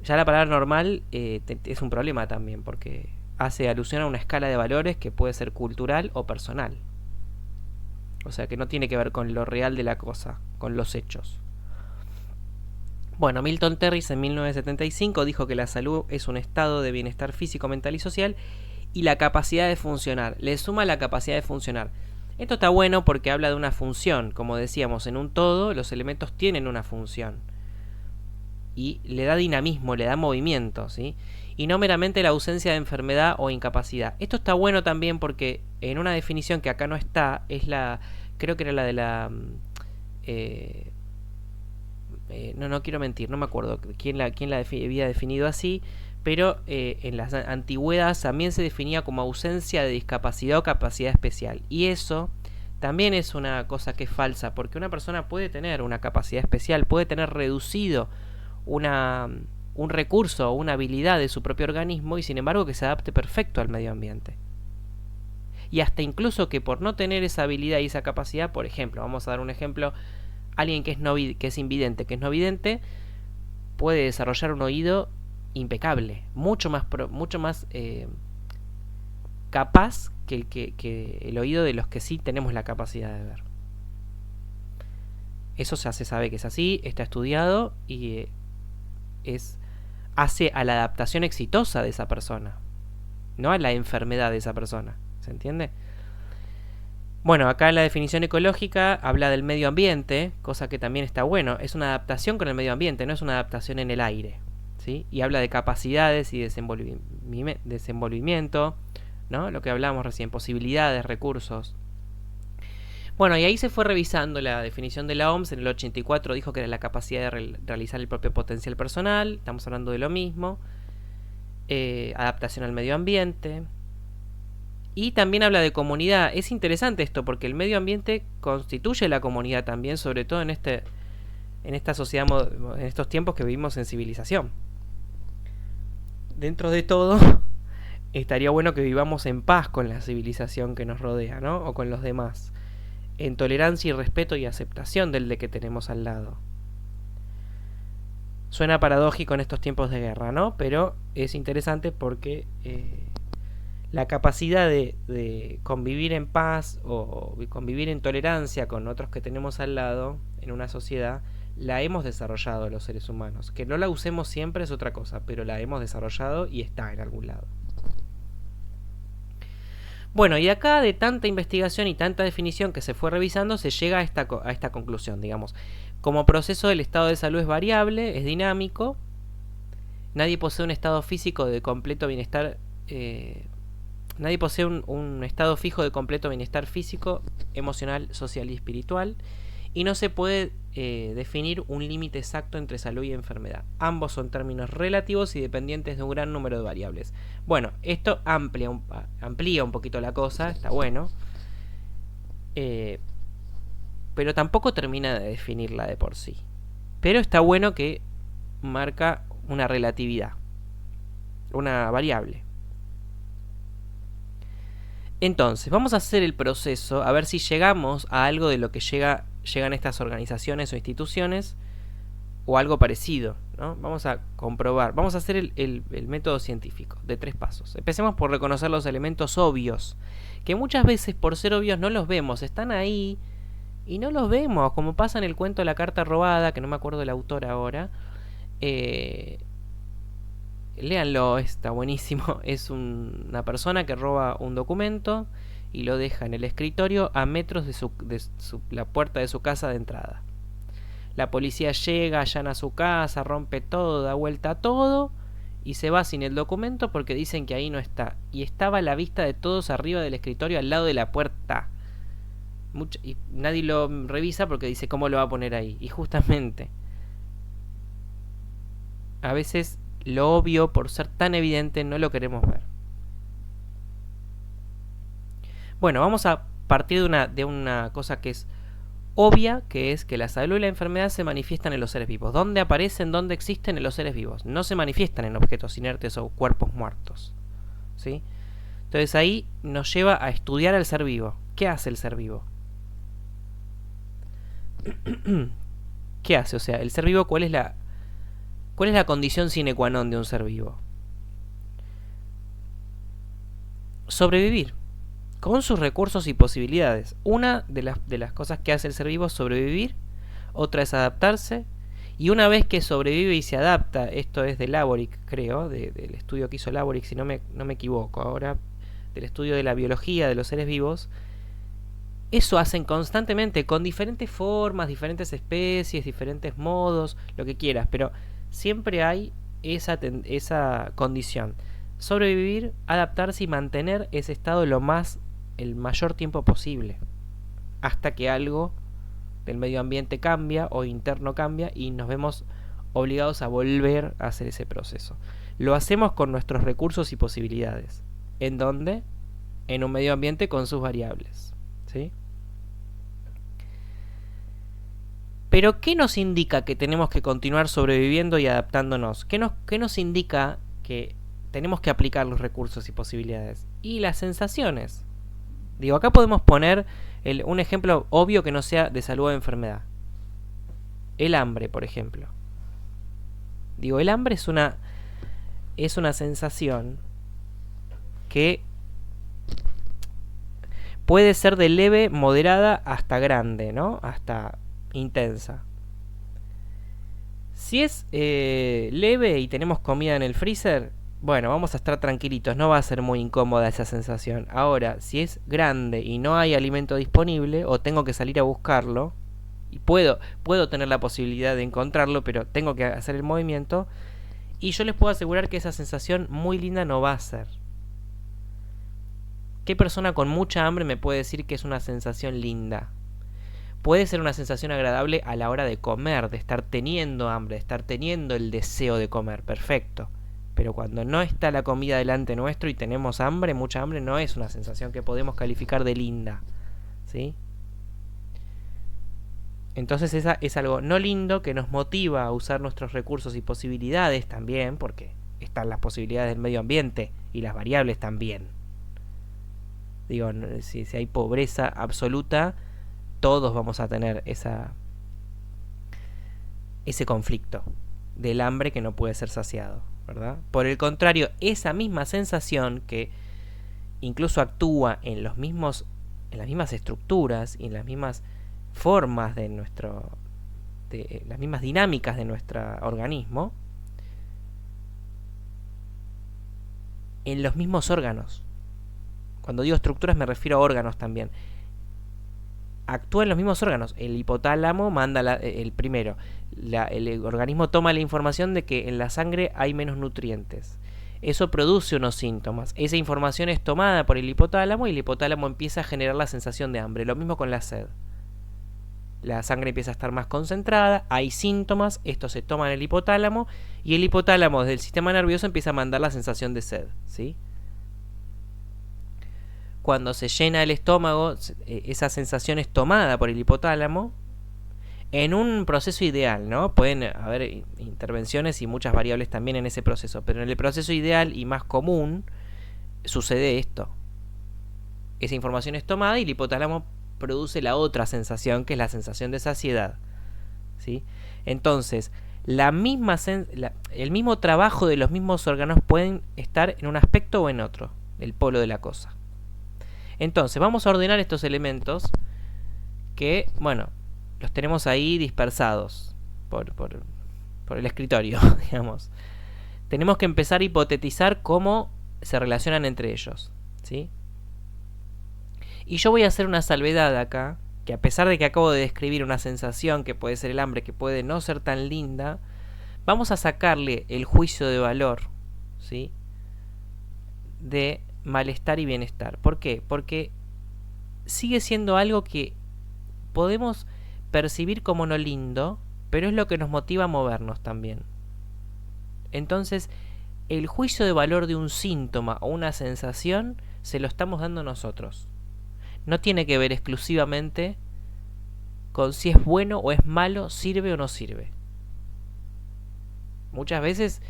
Ya la palabra normal es un problema también, porque hace alusión a una escala de valores que puede ser cultural o personal. O sea que no tiene que ver con lo real de la cosa, con los hechos. Bueno, Milton Terris en 1975 dijo que la salud es un estado de bienestar físico, mental y social y la capacidad de funcionar. Le suma la capacidad de funcionar. Esto está bueno porque habla de una función. Como decíamos, en un todo los elementos tienen una función. Y le da dinamismo, le da movimiento, ¿sí? Y no meramente la ausencia de enfermedad o incapacidad. Esto está bueno también porque en una definición que acá no está, es la, creo que era la de la... no quiero mentir, no me acuerdo quién la había definido así, pero en las antigüedades también se definía como ausencia de discapacidad o capacidad especial. Y eso también es una cosa que es falsa, porque una persona puede tener una capacidad especial, puede tener reducido un recurso o una habilidad de su propio organismo y sin embargo que se adapte perfecto al medio ambiente. Y hasta incluso que por no tener esa habilidad y esa capacidad, por ejemplo, vamos a dar un ejemplo, alguien que es invidente, que es no vidente, puede desarrollar un oído impecable, mucho más capaz que el oído de los que sí tenemos la capacidad de ver. Eso ya se sabe que es así, está estudiado y hace a la adaptación exitosa de esa persona, no a la enfermedad de esa persona. ¿Se entiende? Bueno, acá en la definición ecológica habla del medio ambiente, cosa que también está bueno. Es una adaptación con el medio ambiente, no es una adaptación en el aire, ¿sí? Y habla de capacidades y desenvolvimiento, ¿no? Lo que hablábamos recién, posibilidades, recursos. Bueno, y ahí se fue revisando la definición de la OMS. En el 84 dijo que era la capacidad de realizar el propio potencial personal. Estamos hablando de lo mismo. Adaptación al medio ambiente. Y también habla de comunidad. Es interesante esto porque el medio ambiente constituye la comunidad también, sobre todo en esta sociedad, en estos tiempos que vivimos en civilización. Dentro de todo, estaría bueno que vivamos en paz con la civilización que nos rodea, ¿no? O con los demás. En tolerancia y respeto y aceptación del de que tenemos al lado. Suena paradójico en estos tiempos de guerra, ¿no? Pero es interesante porque la capacidad de convivir en paz o convivir en tolerancia con otros que tenemos al lado en una sociedad, la hemos desarrollado los seres humanos. Que no la usemos siempre es otra cosa, pero la hemos desarrollado y está en algún lado. Bueno, y acá de tanta investigación y tanta definición que se fue revisando, se llega a esta conclusión, digamos. Como proceso, el estado de salud es variable, es dinámico. Nadie posee un estado físico de completo bienestar. Nadie posee un estado fijo de completo bienestar físico, emocional, social y espiritual. Y no se puede definir un límite exacto entre salud y enfermedad. Ambos son términos relativos y dependientes de un gran número de variables. Bueno, esto amplía un poquito la cosa, está bueno. Pero tampoco termina de definirla de por sí. Pero está bueno que marca una relatividad, una variable. Entonces, vamos a hacer el proceso, a ver si llegamos a algo de lo que llegan estas organizaciones o instituciones, o algo parecido, ¿no? Vamos a comprobar, vamos a hacer el método científico de 3 pasos. Empecemos por reconocer los elementos obvios, que muchas veces por ser obvios no los vemos, están ahí y no los vemos, como pasa en el cuento La carta robada, que no me acuerdo del autor ahora. Léanlo, está buenísimo. Es una persona que roba un documento y lo deja en el escritorio a metros de la puerta de su casa de entrada. La policía llega, allana su casa, rompe todo, da vuelta a todo y se va sin el documento porque dicen que ahí no está. Y estaba a la vista de todos arriba del escritorio al lado de la puerta. Y nadie lo revisa porque dice cómo lo va a poner ahí. Y justamente, a veces lo obvio, por ser tan evidente, no lo queremos ver. Bueno, vamos a partir de una cosa que es obvia, que es que la salud y la enfermedad se manifiestan en los seres vivos. ¿Dónde aparecen? ¿Dónde existen? En los seres vivos. No se manifiestan en objetos inertes o cuerpos muertos, ¿sí? Entonces ahí nos lleva a estudiar al ser vivo. ¿Qué hace el ser vivo? ¿Qué hace? O sea, el ser vivo, ¿cuál es la condición sine qua non de un ser vivo? Sobrevivir, con sus recursos y posibilidades. Una de las cosas que hace el ser vivo es sobrevivir, otra es adaptarse Y una vez que sobrevive y se adapta, esto es de Laborick, creo, del estudio que hizo Laborick, si no me equivoco ahora, del estudio de la biología de los seres vivos, eso hacen constantemente con diferentes formas, diferentes especies, diferentes modos, lo que quieras, pero siempre hay esa condición. Sobrevivir, adaptarse y mantener ese estado el mayor tiempo posible, hasta que algo del medio ambiente cambia o interno cambia y nos vemos obligados a volver a hacer ese proceso. Lo hacemos con nuestros recursos y posibilidades. ¿En dónde? En un medio ambiente con sus variables. ¿Sí? Pero ¿qué nos indica que tenemos que continuar sobreviviendo y adaptándonos? ¿Qué nos indica que tenemos que aplicar los recursos y posibilidades? Y las sensaciones. Digo, acá podemos poner un ejemplo obvio que no sea de salud o de enfermedad. El hambre, por ejemplo. Digo, el hambre es una sensación que puede ser de leve, moderada, hasta grande, ¿no? Hasta intensa. Si es leve y tenemos comida en el freezer, bueno, vamos a estar tranquilitos, no va a ser muy incómoda esa sensación. Ahora, si es grande y no hay alimento disponible, o tengo que salir a buscarlo, y puedo tener la posibilidad de encontrarlo, pero tengo que hacer el movimiento, y yo les puedo asegurar que esa sensación muy linda no va a ser. ¿Qué persona con mucha hambre me puede decir que es una sensación linda? Puede ser una sensación agradable a la hora de comer, de estar teniendo hambre, de estar teniendo el deseo de comer, perfecto. Pero cuando no está la comida delante nuestro y tenemos hambre, mucha hambre, no es una sensación que podemos calificar de linda, ¿sí? Entonces esa es algo no lindo que nos motiva a usar nuestros recursos y posibilidades también, porque están las posibilidades del medio ambiente y las variables también. Digo, si hay pobreza absoluta, todos vamos a tener ese conflicto del hambre que no puede ser saciado, ¿verdad? Por el contrario, esa misma sensación que incluso actúa en las mismas estructuras y en las mismas formas de las mismas dinámicas de nuestro organismo, en los mismos órganos. Cuando digo estructuras me refiero a órganos también. Actúa en los mismos órganos. El hipotálamo manda el organismo toma la información de que en la sangre hay menos nutrientes. Eso produce unos síntomas. Esa información es tomada por el hipotálamo y el hipotálamo empieza a generar la sensación de hambre. Lo mismo con la sed. La sangre empieza a estar más concentrada, hay síntomas, esto se toma en el hipotálamo y el hipotálamo desde el sistema nervioso empieza a mandar la sensación de sed, ¿sí? Cuando se llena el estómago, esa sensación es tomada por el hipotálamo en un proceso ideal, ¿no? Pueden haber intervenciones y muchas variables también en ese proceso, pero en el proceso ideal y más común sucede esto. Esa información es tomada y el hipotálamo produce la otra sensación, que es la sensación de saciedad, ¿sí? Entonces, el mismo trabajo de los mismos órganos pueden estar en un aspecto o en otro, el polo de la cosa. Entonces, vamos a ordenar estos elementos que, bueno, los tenemos ahí dispersados por el escritorio, digamos. Tenemos que empezar a hipotetizar cómo se relacionan entre ellos, ¿sí? Y yo voy a hacer una salvedad acá, que a pesar de que acabo de describir una sensación que puede ser el hambre, que puede no ser tan linda, vamos a sacarle el juicio de valor, ¿sí? De malestar y bienestar. ¿Por qué? Porque sigue siendo algo que podemos percibir como no lindo, pero es lo que nos motiva a movernos también. Entonces, el juicio de valor de un síntoma o una sensación se lo estamos dando nosotros. No tiene que ver exclusivamente con si es bueno o es malo, sirve o no sirve. Muchas veces,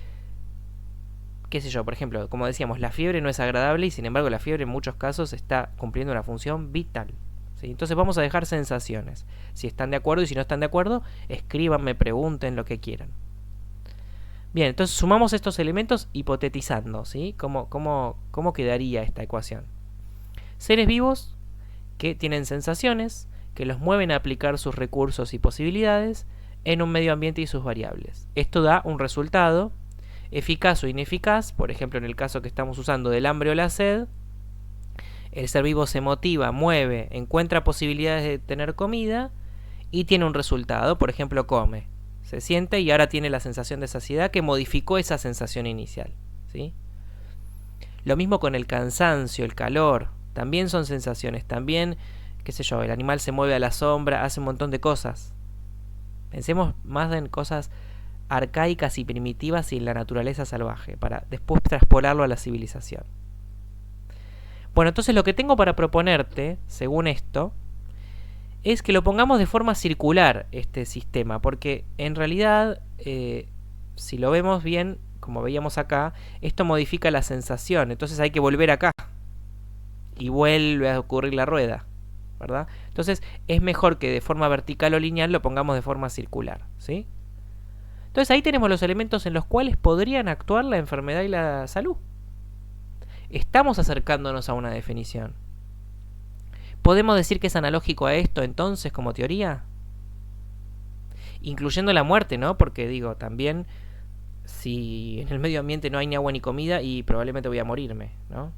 qué sé yo, por ejemplo, como decíamos, la fiebre no es agradable y sin embargo la fiebre en muchos casos está cumpliendo una función vital, ¿sí? Entonces vamos a dejar sensaciones. Si están de acuerdo y si no están de acuerdo, escríbanme, pregunten lo que quieran. Bien, entonces sumamos estos elementos hipotetizando, ¿sí? ¿Cómo quedaría esta ecuación? Seres vivos que tienen sensaciones, que los mueven a aplicar sus recursos y posibilidades en un medio ambiente y sus variables. Esto da un resultado eficaz o ineficaz. Por ejemplo, en el caso que estamos usando del hambre o la sed, el ser vivo se motiva, mueve, encuentra posibilidades de tener comida y tiene un resultado. Por ejemplo, come, se siente y ahora tiene la sensación de saciedad que modificó esa sensación inicial, ¿sí? Lo mismo con el cansancio, el calor, también son sensaciones. También, qué sé yo, el animal se mueve a la sombra, hace un montón de cosas. Pensemos más en cosas arcaicas y primitivas y en la naturaleza salvaje, para después traspolarlo a la civilización. Bueno, entonces lo que tengo para proponerte, según esto, es que lo pongamos de forma circular este sistema, porque en realidad, si lo vemos bien, como veíamos acá, esto modifica la sensación, entonces hay que volver acá y vuelve a ocurrir la rueda, ¿verdad? Entonces es mejor que de forma vertical o lineal lo pongamos de forma circular, ¿sí? Entonces ahí tenemos los elementos en los cuales podrían actuar la enfermedad y la salud. Estamos acercándonos a una definición. ¿Podemos decir que es analógico a esto entonces como teoría? Incluyendo la muerte, ¿no? Porque digo, también si en el medio ambiente no hay ni agua ni comida y probablemente voy a morirme, ¿no?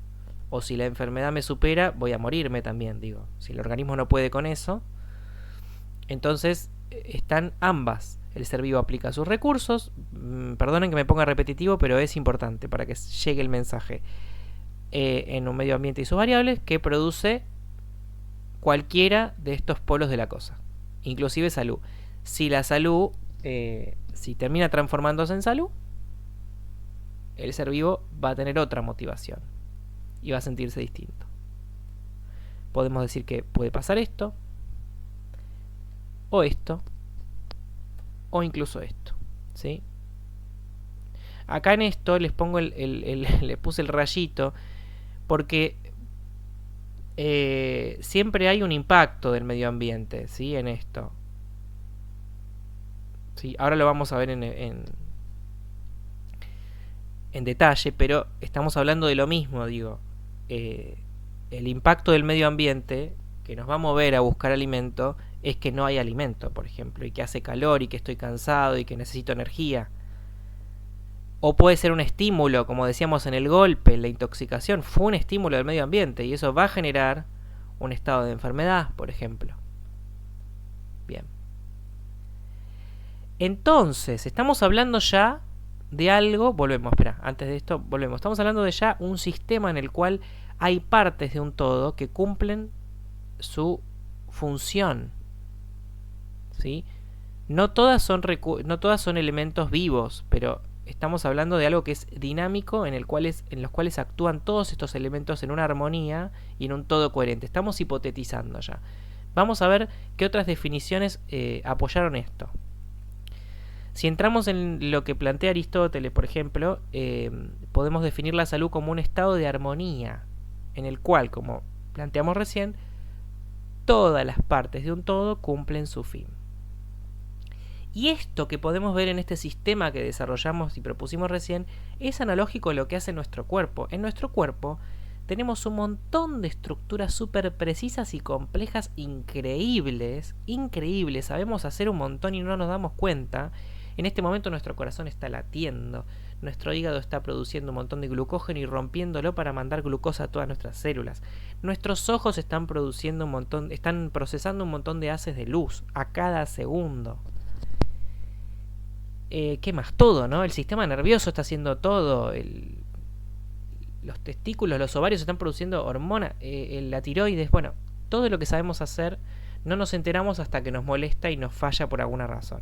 O si la enfermedad me supera, voy a morirme también, digo. Si el organismo no puede con eso, entonces están ambas. El ser vivo aplica sus recursos. Perdonen que me ponga repetitivo, pero es importante para que llegue el mensaje. En un medio ambiente y sus variables que produce cualquiera de estos polos de la cosa, inclusive salud. Si la salud, si termina transformándose en salud, el ser vivo va a tener otra motivación y va a sentirse distinto. Podemos decir que puede pasar esto, o incluso esto, ¿sí? Acá en esto les pongo les puse el rayito porque siempre hay un impacto del medio ambiente, ¿sí? En esto. ¿Sí? Ahora lo vamos a ver en detalle, pero estamos hablando de lo mismo, digo. El impacto del medio ambiente que nos va a mover a buscar alimento es que no hay alimento, por ejemplo, y que hace calor y que estoy cansado y que necesito energía. O puede ser un estímulo, como decíamos en el golpe, la intoxicación fue un estímulo del medio ambiente y eso va a generar un estado de enfermedad, por ejemplo. Bien. Entonces, estamos hablando ya de algo, volvemos, espera, antes de esto, volvemos. Estamos hablando de ya un sistema en el cual hay partes de un todo que cumplen su función, ¿sí? No todas son elementos vivos, pero estamos hablando de algo que es dinámico, en los cuales actúan todos estos elementos en una armonía y en un todo coherente. Estamos hipotetizando ya. Vamos a ver qué otras definiciones apoyaron esto. Si entramos en lo que plantea Aristóteles, por ejemplo, podemos definir la salud como un estado de armonía, en el cual, como planteamos recién, todas las partes de un todo cumplen su fin. Y esto que podemos ver en este sistema que desarrollamos y propusimos recién es analógico a lo que hace nuestro cuerpo. En nuestro cuerpo tenemos un montón de estructuras súper precisas y complejas, increíbles, sabemos hacer un montón y no nos damos cuenta. En este momento nuestro corazón está latiendo, nuestro hígado está produciendo un montón de glucógeno y rompiéndolo para mandar glucosa a todas nuestras células. Nuestros ojos están procesando un montón de haces de luz a cada segundo. ¿Qué más? Todo, ¿no? El sistema nervioso está haciendo todo. Los testículos, los ovarios están produciendo hormonas. La tiroides, bueno, todo lo que sabemos hacer no nos enteramos hasta que nos molesta y nos falla por alguna razón.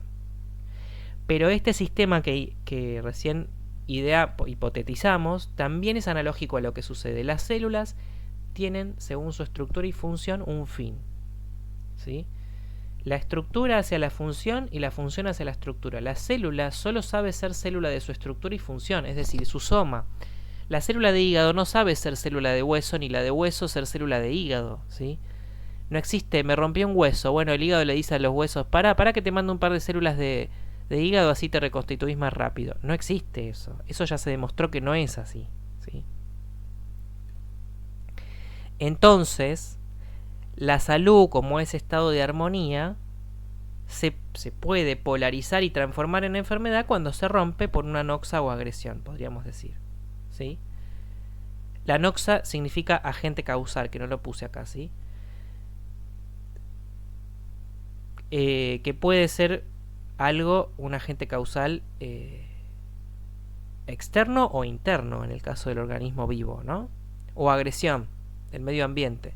Pero este sistema que recién hipotetizamos también es analógico a lo que sucede. Las células tienen, según su estructura y función, un fin, ¿sí? La estructura hacia la función y la función hacia la estructura. La célula solo sabe ser célula de su estructura y función, es decir, su soma. La célula de hígado no sabe ser célula de hueso, ni la de hueso ser célula de hígado, ¿sí? No existe, me rompió un hueso. Bueno, el hígado le dice a los huesos, para que te mando un par de células de hígado, así te reconstituís más rápido. No existe eso. Eso ya se demostró que no es así, ¿sí? Entonces, la salud, como ese estado de armonía, se se puede polarizar y transformar en enfermedad cuando se rompe por una noxa o agresión, podríamos decir, ¿sí? La noxa significa agente causal, que no lo puse acá, ¿sí? Que puede ser algo, un agente causal externo o interno en el caso del organismo vivo, ¿no? O agresión del medio ambiente.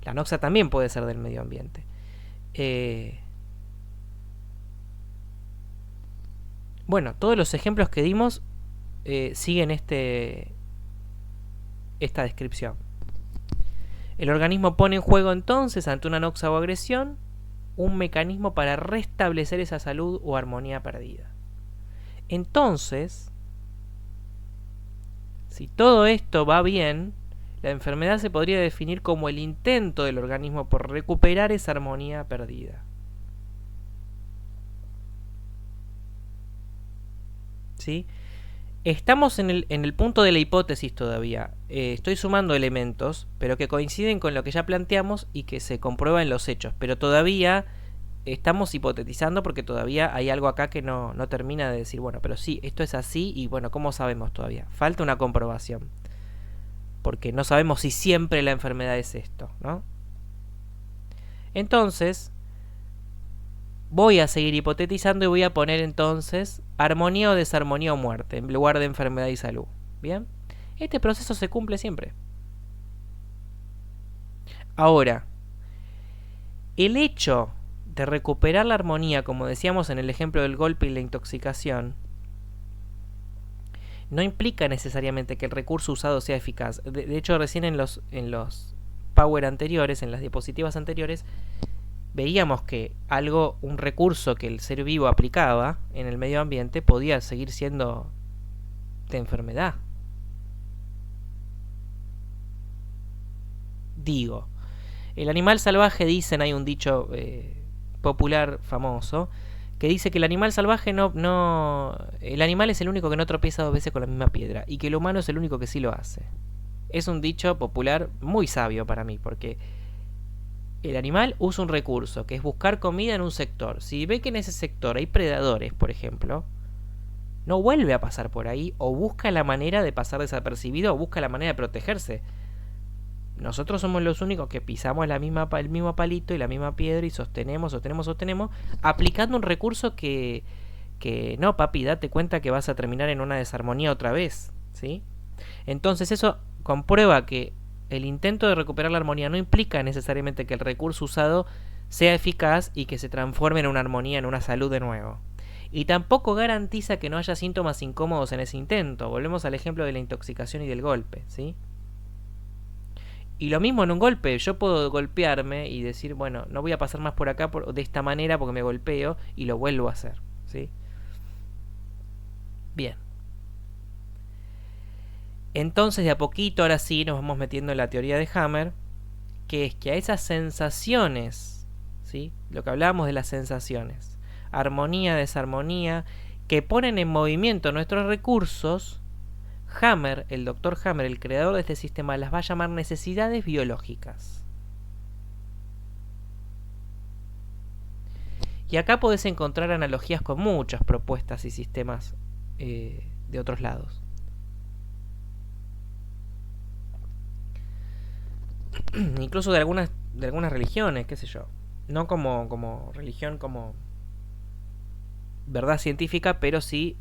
La noxa también puede ser del medio ambiente. Bueno, todos los ejemplos que dimos siguen esta descripción. El organismo pone en juego entonces, ante una noxa o agresión, un mecanismo para restablecer esa salud o armonía perdida. Entonces, si todo esto va bien, la enfermedad se podría definir como el intento del organismo por recuperar esa armonía perdida. ¿Sí? Estamos en el punto de la hipótesis todavía. Estoy sumando elementos, pero que coinciden con lo que ya planteamos y que se comprueba en los hechos. Pero todavía estamos hipotetizando porque todavía hay algo acá que no termina de decir, bueno, pero sí, esto es así y bueno, ¿cómo sabemos todavía? Falta una comprobación. Porque no sabemos si siempre la enfermedad es esto, ¿no? Entonces, voy a seguir hipotetizando y voy a poner entonces armonía o desarmonía o muerte en lugar de enfermedad y salud. ¿Bien? Este proceso se cumple siempre. Ahora, el hecho de recuperar la armonía, como decíamos en el ejemplo del golpe y la intoxicación, no implica necesariamente que el recurso usado sea eficaz. De hecho, recién en los Power anteriores, en las diapositivas anteriores, veíamos que un recurso que el ser vivo aplicaba en el medio ambiente podía seguir siendo de enfermedad. Digo, el animal salvaje, dicen, hay un dicho popular famoso, que dice que el animal salvaje el animal es el único que no tropieza 2 veces con la misma piedra y que el humano es el único que sí lo hace. Es un dicho popular muy sabio para mí, porque el animal usa un recurso, que es buscar comida en un sector. Si ve que en ese sector hay predadores, por ejemplo, no vuelve a pasar por ahí, o busca la manera de pasar desapercibido, o busca la manera de protegerse. Nosotros somos los únicos que pisamos el mismo palito y la misma piedra y sostenemos, aplicando un recurso que no, papi, date cuenta que vas a terminar en una desarmonía otra vez, ¿sí? Entonces eso comprueba que el intento de recuperar la armonía no implica necesariamente que el recurso usado sea eficaz y que se transforme en una armonía, en una salud de nuevo. Y tampoco garantiza que no haya síntomas incómodos en ese intento. Volvemos al ejemplo de la intoxicación y del golpe, ¿sí? Y lo mismo en un golpe. Yo puedo golpearme y decir, bueno, no voy a pasar más por acá de esta manera porque me golpeo y lo vuelvo a hacer, ¿sí? Bien. Entonces, de a poquito, ahora sí, nos vamos metiendo en la teoría de Hammer, que es que a esas sensaciones, ¿sí? Lo que hablábamos de las sensaciones, armonía, desarmonía, que ponen en movimiento nuestros recursos, Hammer, el doctor Hammer, el creador de este sistema, las va a llamar necesidades biológicas. Y acá podés encontrar analogías con muchas propuestas y sistemas de otros lados. Incluso de algunas religiones, qué sé yo. No como religión, como verdad científica, pero sí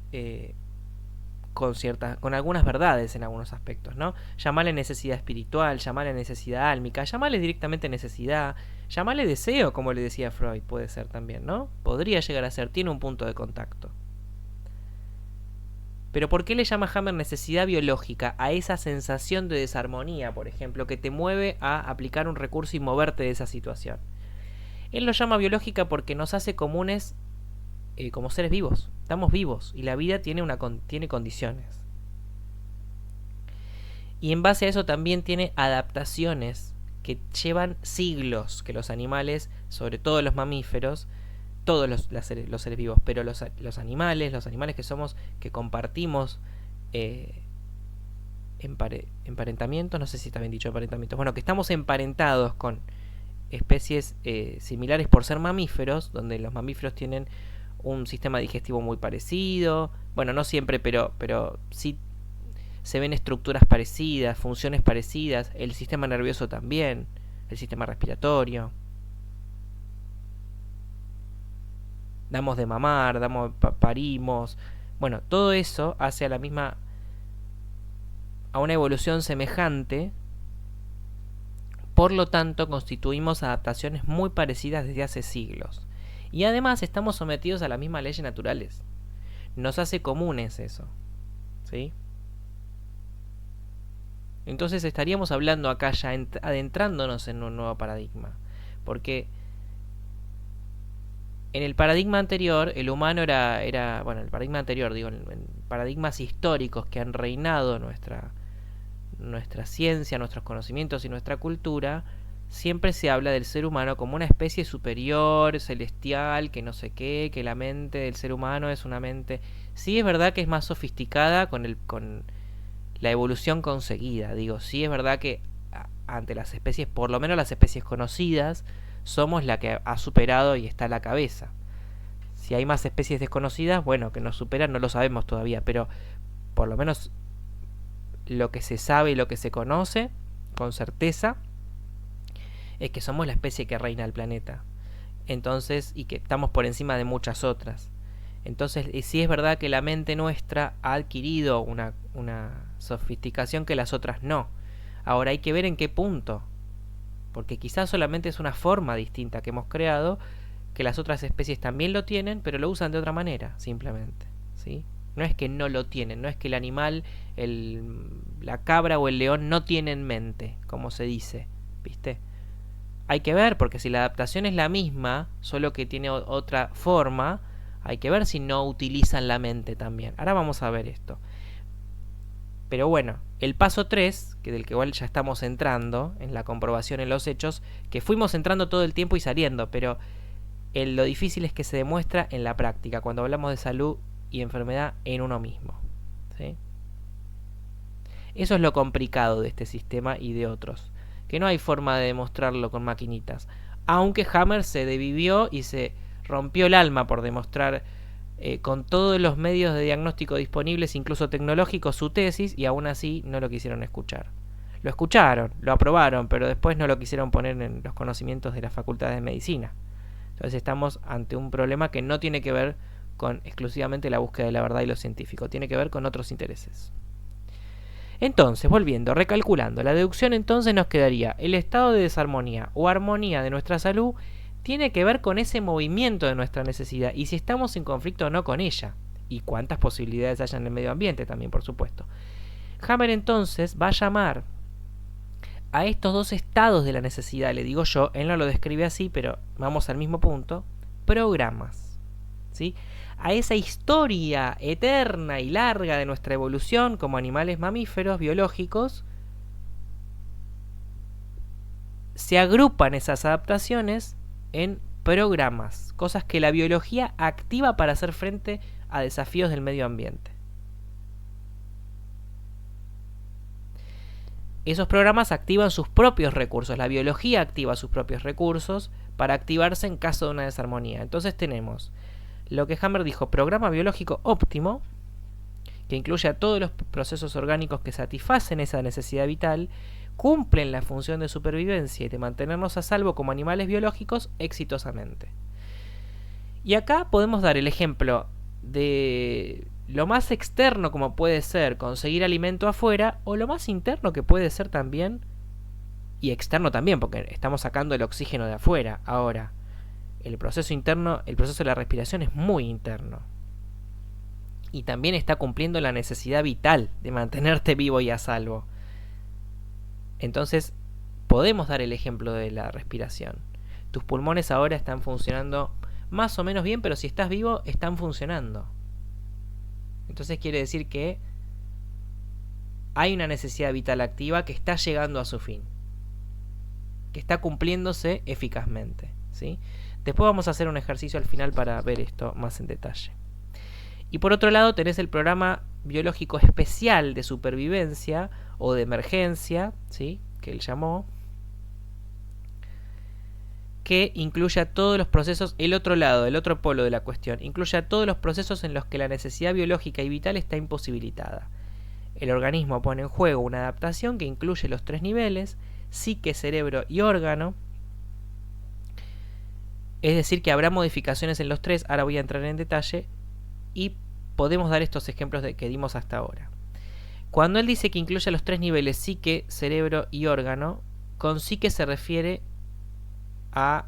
con algunas verdades en algunos aspectos, ¿no? Llamarle necesidad espiritual, llamarle necesidad álmica, llamarle directamente necesidad, llamarle deseo, como le decía Freud, puede ser también, ¿no? Podría llegar a ser, tiene un punto de contacto. Pero ¿por qué le llama Hammer necesidad biológica a esa sensación de desarmonía, por ejemplo, que te mueve a aplicar un recurso y moverte de esa situación? Él lo llama biológica porque nos hace comunes como seres vivos. Estamos vivos y la vida tiene condiciones. Y en base a eso también tiene adaptaciones que llevan siglos, que los animales, sobre todo los mamíferos, todos los seres vivos, pero los animales que somos, que compartimos emparentamiento, no sé si está bien dicho emparentamiento, bueno, que estamos emparentados con especies similares por ser mamíferos, donde los mamíferos tienen un sistema digestivo muy parecido. Bueno, no siempre, pero sí se ven estructuras parecidas, funciones parecidas, el sistema nervioso también, el sistema respiratorio. Damos de mamar, parimos. Bueno, todo eso hace a una evolución semejante. Por lo tanto, constituimos adaptaciones muy parecidas desde hace siglos. Y además estamos sometidos a las mismas leyes naturales. Nos hace comunes eso, ¿sí? Entonces estaríamos hablando acá ya adentrándonos en un nuevo paradigma. Porque en el paradigma anterior, el humano bueno, el paradigma anterior, digo, en paradigmas históricos que han reinado nuestra ciencia, nuestros conocimientos y nuestra cultura, siempre se habla del ser humano como una especie superior, celestial, que no sé qué, que la mente del ser humano es una mente... Sí es verdad que es más sofisticada con la evolución conseguida, digo, sí es verdad que ante las especies, por lo menos las especies conocidas, somos la que ha superado y está a la cabeza. Si hay más especies desconocidas, bueno, que nos superan no lo sabemos todavía, pero por lo menos lo que se sabe y lo que se conoce con certeza es que somos la especie que reina el planeta. Entonces, y que estamos por encima de muchas otras. Entonces, sí es verdad que la mente nuestra ha adquirido una sofisticación que las otras no. Ahora hay que ver en qué punto. Porque quizás solamente es una forma distinta que hemos creado, que las otras especies también lo tienen, pero lo usan de otra manera, simplemente, ¿sí? No es que no lo tienen, no es que el animal, la cabra o el león no tienen mente, como se dice, ¿viste? Hay que ver, porque si la adaptación es la misma, solo que tiene otra forma, hay que ver si no utilizan la mente también. Ahora vamos a ver esto. Pero bueno, el paso 3, que del que igual ya estamos entrando, en la comprobación en los hechos, que fuimos entrando todo el tiempo y saliendo, pero lo difícil es que se demuestra en la práctica, cuando hablamos de salud y enfermedad en uno mismo, ¿sí? Eso es lo complicado de este sistema y de otros, que no hay forma de demostrarlo con maquinitas, aunque Hammer se devivió y se rompió el alma por demostrar con todos los medios de diagnóstico disponibles, incluso tecnológicos, su tesis, y aún así no lo quisieron escuchar. Lo escucharon, lo aprobaron, pero después no lo quisieron poner en los conocimientos de la Facultad de Medicina. Entonces estamos ante un problema que no tiene que ver con exclusivamente la búsqueda de la verdad y lo científico, tiene que ver con otros intereses. Entonces, volviendo, recalculando, la deducción entonces nos quedaría: el estado de desarmonía o armonía de nuestra salud tiene que ver con ese movimiento de nuestra necesidad y si estamos en conflicto o no con ella, y cuántas posibilidades hay en el medio ambiente también, por supuesto. Hammer entonces va a llamar a estos dos estados de la necesidad, le digo yo, él no lo describe así, pero vamos al mismo punto, programas, ¿sí? A esa historia eterna y larga de nuestra evolución como animales mamíferos biológicos, se agrupan esas adaptaciones en programas, cosas que la biología activa para hacer frente a desafíos del medio ambiente. Esos programas activan sus propios recursos, la biología activa sus propios recursos para activarse en caso de una desarmonía. Entonces tenemos lo que Hammer dijo, programa biológico óptimo, que incluye a todos los procesos orgánicos que satisfacen esa necesidad vital, cumplen la función de supervivencia y de mantenernos a salvo como animales biológicos exitosamente. Y acá podemos dar el ejemplo de lo más externo como puede ser conseguir alimento afuera, o lo más interno que puede ser también, y externo también, porque estamos sacando el oxígeno de afuera. Ahora, el proceso interno, el proceso de la respiración es muy interno. Y también está cumpliendo la necesidad vital de mantenerte vivo y a salvo. Entonces, podemos dar el ejemplo de la respiración. Tus pulmones ahora están funcionando más o menos bien, pero si estás vivo, están funcionando. Entonces quiere decir que hay una necesidad vital activa que está llegando a su fin, que está cumpliéndose eficazmente, ¿sí? Después vamos a hacer un ejercicio al final para ver esto más en detalle. Y por otro lado tenés el programa biológico especial de supervivencia o de emergencia, ¿sí?, que él llamó, que incluya todos los procesos, el otro lado, el otro polo de la cuestión, incluya todos los procesos en los que la necesidad biológica y vital está imposibilitada. El organismo pone en juego una adaptación que incluye los 3 niveles, psique, cerebro y órgano. Es decir, que habrá modificaciones en los 3, ahora voy a entrar en detalle, y podemos dar estos ejemplos que dimos hasta ahora. Cuando él dice que incluye los 3 niveles, psique, cerebro y órgano, con psique se refiere a,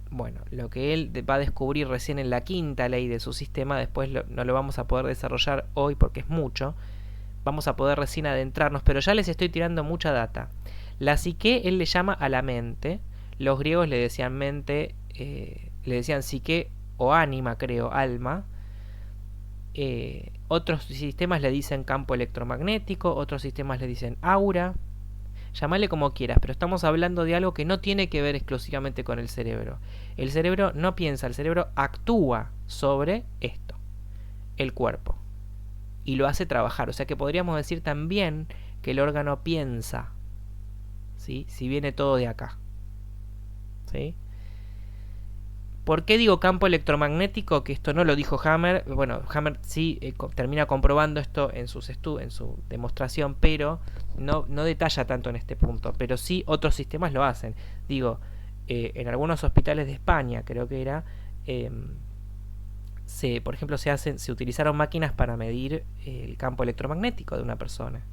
bueno, lo que él va a descubrir recién en la 5ª ley de su sistema. Después no lo vamos a poder desarrollar hoy porque es mucho. Vamos a poder recién adentrarnos, pero ya les estoy tirando mucha data. La psique él le llama a la mente. Los griegos le decían mente, le decían psique o ánima, creo, alma. Otros sistemas le dicen campo electromagnético, otros sistemas le dicen aura. Llámale como quieras, pero estamos hablando de algo que no tiene que ver exclusivamente con el cerebro. El cerebro no piensa, el cerebro actúa sobre esto, el cuerpo, y lo hace trabajar. O sea que podríamos decir también que el órgano piensa, ¿sí? Si viene todo de acá, ¿sí? ¿Por qué digo campo electromagnético? Que esto no lo dijo Hammer. Bueno, Hammer sí termina comprobando esto en su demostración, pero no detalla tanto en este punto. Pero sí otros sistemas lo hacen. Digo, en algunos hospitales de España, creo que era, por ejemplo, se utilizaron máquinas para medir el campo electromagnético de una persona.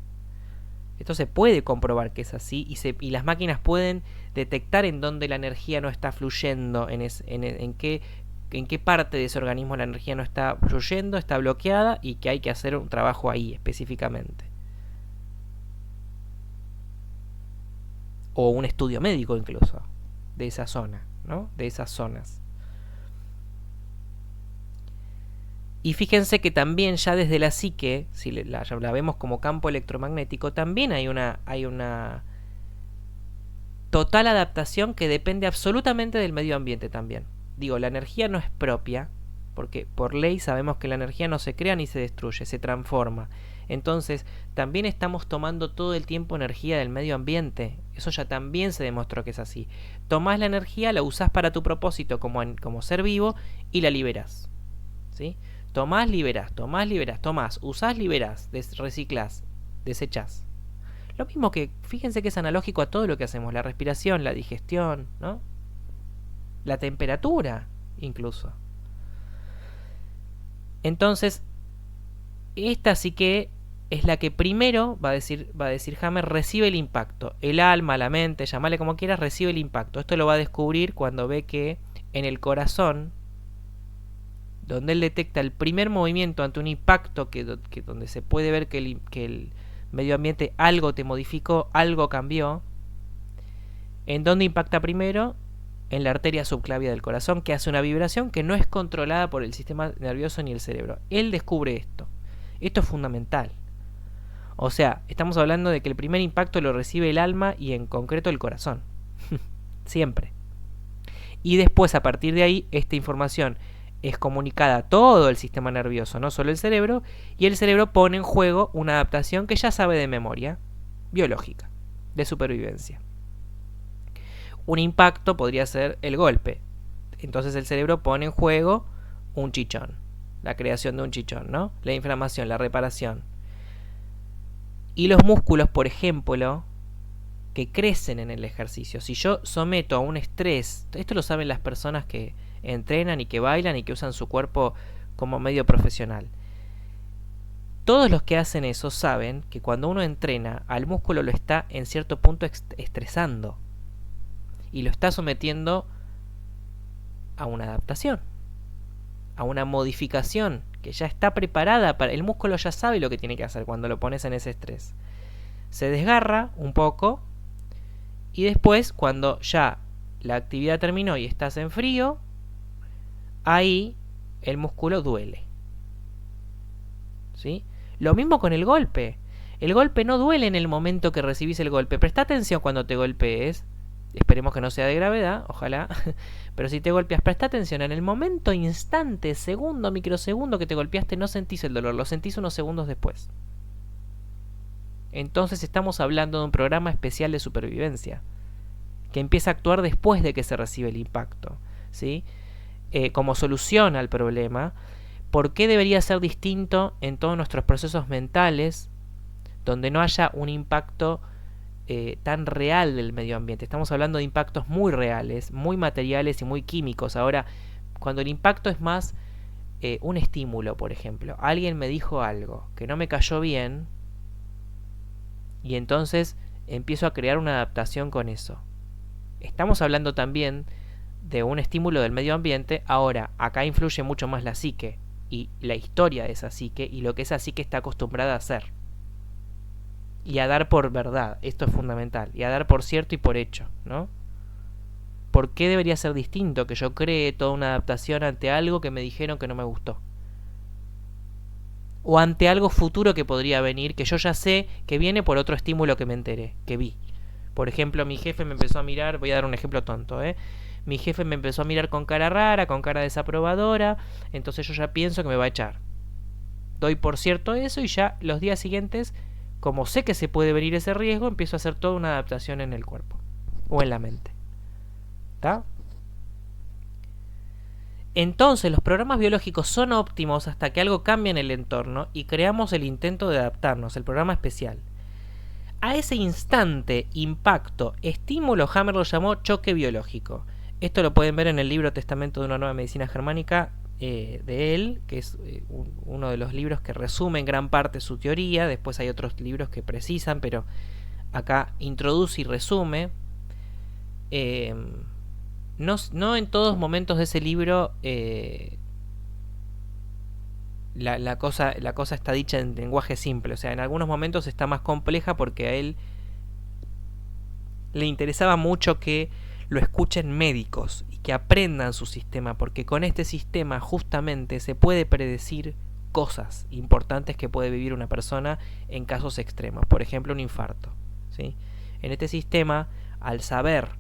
Esto se puede comprobar que es así, y las máquinas pueden detectar en dónde la energía no está fluyendo, en qué parte de ese organismo la energía no está fluyendo, está bloqueada, y que hay que hacer un trabajo ahí específicamente. O un estudio médico incluso, de esa zona, ¿no? De esas zonas. Y fíjense que también ya desde la psique, si la vemos como campo electromagnético, también hay una total adaptación que depende absolutamente del medio ambiente también. Digo, la energía no es propia, porque por ley sabemos que la energía no se crea ni se destruye, se transforma. Entonces, también estamos tomando todo el tiempo energía del medio ambiente. Eso ya también se demostró que es así. Tomás la energía, la usás para tu propósito como ser vivo y la liberás, ¿sí? Tomás, liberás, tomás, usás, liberás, reciclás, desechás. Lo mismo que, fíjense que es analógico a todo lo que hacemos, la respiración, la digestión, ¿no? La temperatura, incluso. Entonces, esta sí que es la que primero, va a decir Hammer, recibe el impacto. El alma, la mente, llamale como quieras, recibe el impacto. Esto lo va a descubrir cuando ve que en el corazón, donde él detecta el primer movimiento ante un impacto, donde se puede ver que el medio ambiente algo te modificó, algo cambió. ¿En dónde impacta primero? En la arteria subclavia del corazón, que hace una vibración que no es controlada por el sistema nervioso ni el cerebro. Él descubre esto. Esto es fundamental. O sea, estamos hablando de que el primer impacto lo recibe el alma y en concreto el corazón. Siempre. Y después, a partir de ahí, esta información es comunicada a todo el sistema nervioso, no solo el cerebro, y el cerebro pone en juego una adaptación que ya sabe de memoria, biológica, de supervivencia. Un impacto podría ser el golpe. Entonces el cerebro pone en juego un chichón, la creación de un chichón, ¿no? La inflamación, la reparación. Y los músculos, por ejemplo, que crecen en el ejercicio. Si yo someto a un estrés, esto lo saben las personas que entrenan y que bailan y que usan su cuerpo como medio profesional. Todos los que hacen eso saben que cuando uno entrena, al músculo lo está en cierto punto estresando y lo está sometiendo a una adaptación, a una modificación que ya está preparada para el músculo, ya sabe lo que tiene que hacer cuando lo pones en ese estrés. Se desgarra un poco y después, cuando ya la actividad terminó y estás en frío, ahí el músculo duele, ¿sí? Lo mismo con el golpe. El golpe no duele en el momento que recibís el golpe. Presta atención cuando te golpees. Esperemos que no sea de gravedad, ojalá. Pero si te golpeas, presta atención. En el momento, instante, segundo, microsegundo que te golpeaste, no sentís el dolor. Lo sentís unos segundos después. Entonces estamos hablando de un programa especial de supervivencia. que empieza a actuar después de que se recibe el impacto, ¿sí? Como solución al problema. ¿Por qué debería ser distinto en todos nuestros procesos mentales, donde no haya un impacto tan real del medio ambiente? Estamos hablando de impactos muy reales, muy materiales y muy químicos. Ahora, cuando el impacto es más un estímulo, por ejemplo, alguien me dijo algo que no me cayó bien, y entonces empiezo a crear una adaptación con eso. Estamos hablando también de un estímulo del medio ambiente. Ahora, acá influye mucho más la psique y la historia de esa psique y lo que esa psique está acostumbrada a hacer. Y a dar por verdad, esto es fundamental, y a dar por cierto y por hecho, ¿no? ¿Por qué debería ser distinto que yo cree toda una adaptación ante algo que me dijeron que no me gustó? O ante algo futuro que podría venir, que yo ya sé que viene por otro estímulo que me enteré, que vi. Por ejemplo, mi jefe me empezó a mirar, voy a dar un ejemplo tonto, mi jefe me empezó a mirar con cara rara, con cara desaprobadora, entonces yo ya pienso que me va a echar. Doy por cierto eso y ya los días siguientes, como sé que se puede venir ese riesgo, empiezo a hacer toda una adaptación en el cuerpo o en la mente. ¿Está? Entonces los programas biológicos son óptimos hasta que algo cambia en el entorno y creamos el intento de adaptarnos, el programa especial. A ese instante, impacto, estímulo, Hammer lo llamó choque biológico. Esto lo pueden ver en el libro Testamento de una nueva medicina germánica de él, que es uno de los libros que resume en gran parte su teoría. Después hay otros libros que precisan, pero acá introduce y resume. No en todos momentos de ese libro la cosa está dicha en lenguaje simple. O sea, en algunos momentos está más compleja porque a él le interesaba mucho que lo escuchen médicos y que aprendan su sistema, porque con este sistema justamente se puede predecir cosas importantes que puede vivir una persona en casos extremos, por ejemplo un infarto, ¿sí? En este sistema, al saber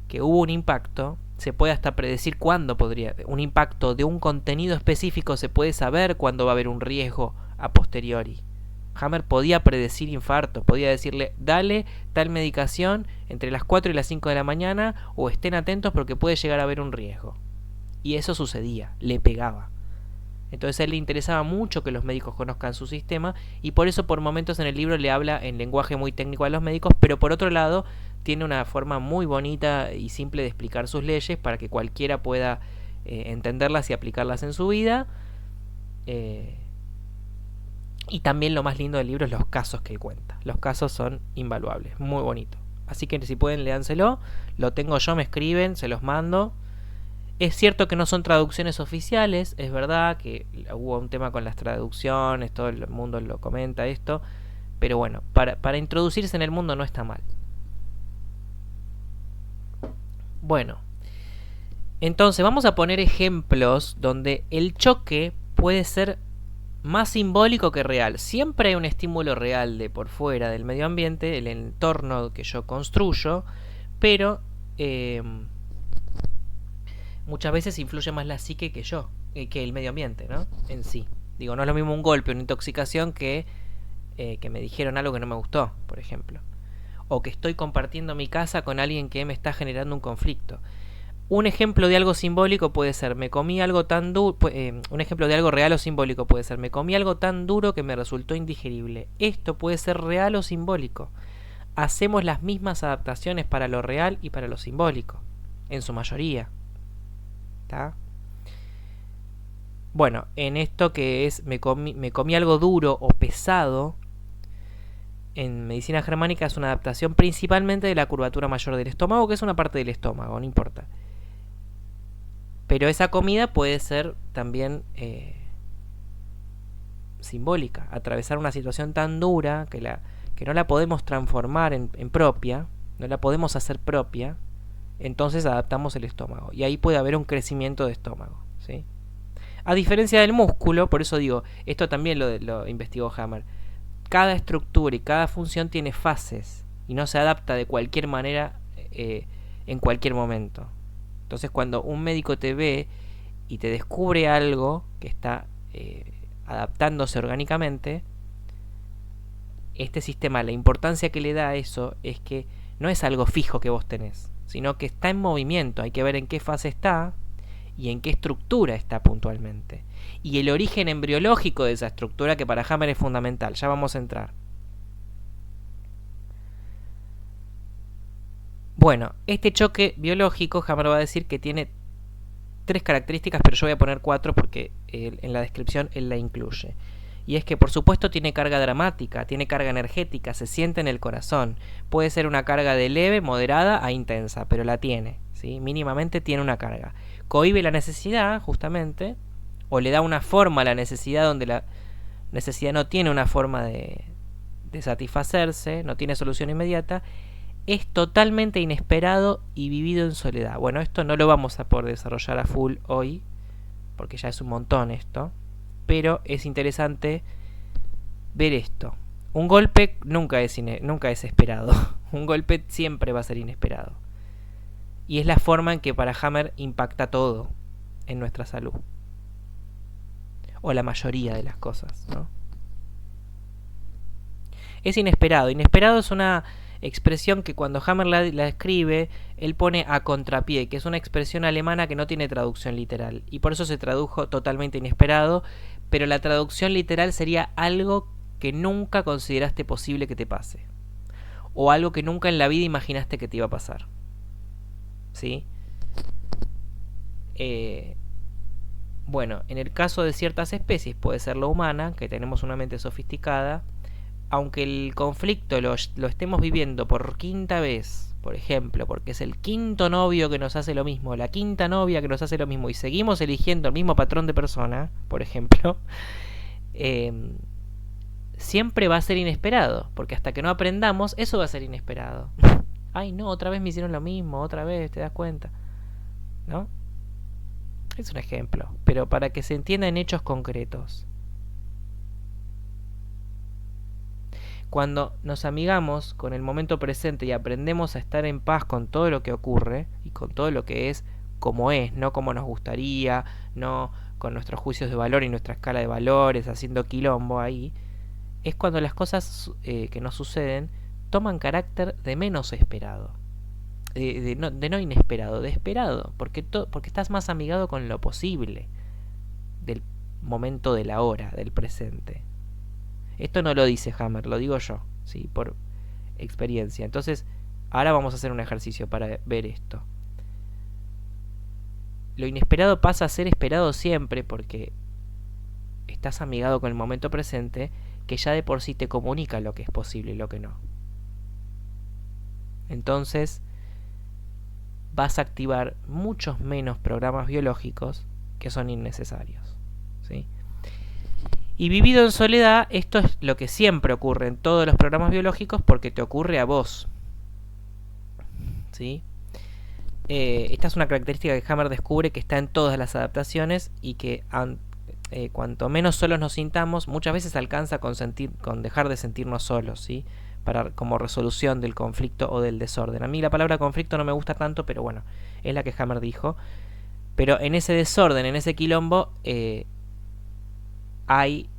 que hubo un impacto, se puede hasta predecir cuándo podría un impacto de un contenido específico, se puede saber cuándo va a haber un riesgo a posteriori. Hammer podía predecir infartos, podía decirle, dale tal medicación entre las 4 y las 5 de la mañana o estén atentos porque puede llegar a haber un riesgo. Y eso sucedía, le pegaba. Entonces a él le interesaba mucho que los médicos conozcan su sistema y por eso por momentos en el libro le habla en lenguaje muy técnico a los médicos, pero por otro lado tiene una forma muy bonita y simple de explicar sus leyes para que cualquiera pueda entenderlas y aplicarlas en su vida. Y también lo más lindo del libro es los casos que él cuenta. Los casos son invaluables, muy bonitos. Así que si pueden, léanselo. Lo tengo yo, me escriben, se los mando. Es cierto que no son traducciones oficiales, es verdad que hubo un tema con las traducciones, todo el mundo lo comenta esto. Pero bueno, para introducirse en el mundo no está mal. Bueno, entonces vamos a poner ejemplos donde el choque puede ser más simbólico que real. Siempre hay un estímulo real de por fuera del medio ambiente, el entorno que yo construyo, pero muchas veces influye más la psique que yo, que el medio ambiente, ¿no? En sí. Digo, no es lo mismo un golpe, una intoxicación que me dijeron algo que no me gustó, por ejemplo. O que estoy compartiendo mi casa con alguien que me está generando un conflicto. Un ejemplo de algo simbólico puede ser, me comí algo tan duro, un ejemplo de algo real o simbólico puede ser, me comí algo tan duro que me resultó indigerible. Esto puede ser real o simbólico. Hacemos las mismas adaptaciones para lo real y para lo simbólico, en su mayoría. ¿Tá? Bueno, en esto que es, me comí algo duro o pesado, en medicina germánica es una adaptación principalmente de la curvatura mayor del estómago, que es una parte del estómago, no importa. Pero esa comida puede ser también simbólica. Atravesar una situación tan dura que no la podemos transformar en propia, no la podemos hacer propia, entonces adaptamos el estómago. Y ahí puede haber un crecimiento de estómago, ¿sí? A diferencia del músculo, por eso digo, esto también lo investigó Hammer. Cada estructura y cada función tiene fases y no se adapta de cualquier manera en cualquier momento. Entonces cuando un médico te ve y te descubre algo que está adaptándose orgánicamente, este sistema, la importancia que le da a eso es que no es algo fijo que vos tenés, sino que está en movimiento. Hay que ver en qué fase está y en qué estructura está puntualmente. Y el origen embriológico de esa estructura, que para Hammer es fundamental. Ya vamos a entrar. Bueno, este choque biológico, Hammer va a decir que tiene 3 características, pero yo voy a poner 4 porque en la descripción él la incluye. Y es que por supuesto tiene carga dramática, tiene carga energética, se siente en el corazón. Puede ser una carga de leve, moderada a intensa, pero la tiene, ¿sí? Mínimamente tiene una carga. Cohíbe la necesidad, justamente, o le da una forma a la necesidad donde la necesidad no tiene una forma de satisfacerse, no tiene solución inmediata. Es totalmente inesperado y vivido en soledad. Bueno, esto no lo vamos a poder desarrollar a full hoy, porque ya es un montón esto. Pero es interesante ver esto. Un golpe nunca es esperado. Un golpe siempre va a ser inesperado. Y es la forma en que para Hammer impacta todo en nuestra salud. O la mayoría de las cosas, ¿no? Es inesperado. Inesperado es una expresión que cuando Hammer la escribe, él pone a contrapié, que es una expresión alemana que no tiene traducción literal. Y por eso se tradujo totalmente inesperado, pero la traducción literal sería algo que nunca consideraste posible que te pase. O algo que nunca en la vida imaginaste que te iba a pasar. ¿Sí? Bueno, en el caso de ciertas especies, puede ser la humana, que tenemos una mente sofisticada, aunque el conflicto lo estemos viviendo por 5ª vez, por ejemplo, porque es el 5º novio que nos hace lo mismo, la 5ª novia que nos hace lo mismo, y seguimos eligiendo el mismo patrón de persona, por ejemplo, siempre va a ser inesperado, porque hasta que no aprendamos, eso va a ser inesperado. Ay, no, otra vez me hicieron lo mismo, otra vez, ¿te das cuenta? ¿No? Es un ejemplo, pero para que se entienda en hechos concretos. Cuando nos amigamos con el momento presente y aprendemos a estar en paz con todo lo que ocurre y con todo lo que es como es, no como nos gustaría, no con nuestros juicios de valor y nuestra escala de valores, haciendo quilombo ahí, es cuando las cosas que nos suceden toman carácter de menos esperado. De no inesperado, de esperado, porque estás más amigado con lo posible del momento de la hora, del presente. Esto no lo dice Hammer, lo digo yo, ¿sí? Por experiencia. Entonces, ahora vamos a hacer un ejercicio para ver esto. Lo inesperado pasa a ser esperado siempre porque estás amigado con el momento presente, que ya de por sí te comunica lo que es posible y lo que no. Entonces, vas a activar muchos menos programas biológicos que son innecesarios, ¿sí? Y vivido en soledad, esto es lo que siempre ocurre en todos los programas biológicos porque te ocurre a vos, ¿sí? Esta es una característica que Hammer descubre que está en todas las adaptaciones y que cuanto menos solos nos sintamos, muchas veces alcanza con dejar de sentirnos solos, ¿sí? Como resolución del conflicto o del desorden. A mí la palabra conflicto no me gusta tanto, pero bueno, es la que Hammer dijo. Pero en ese desorden, en ese quilombo, hay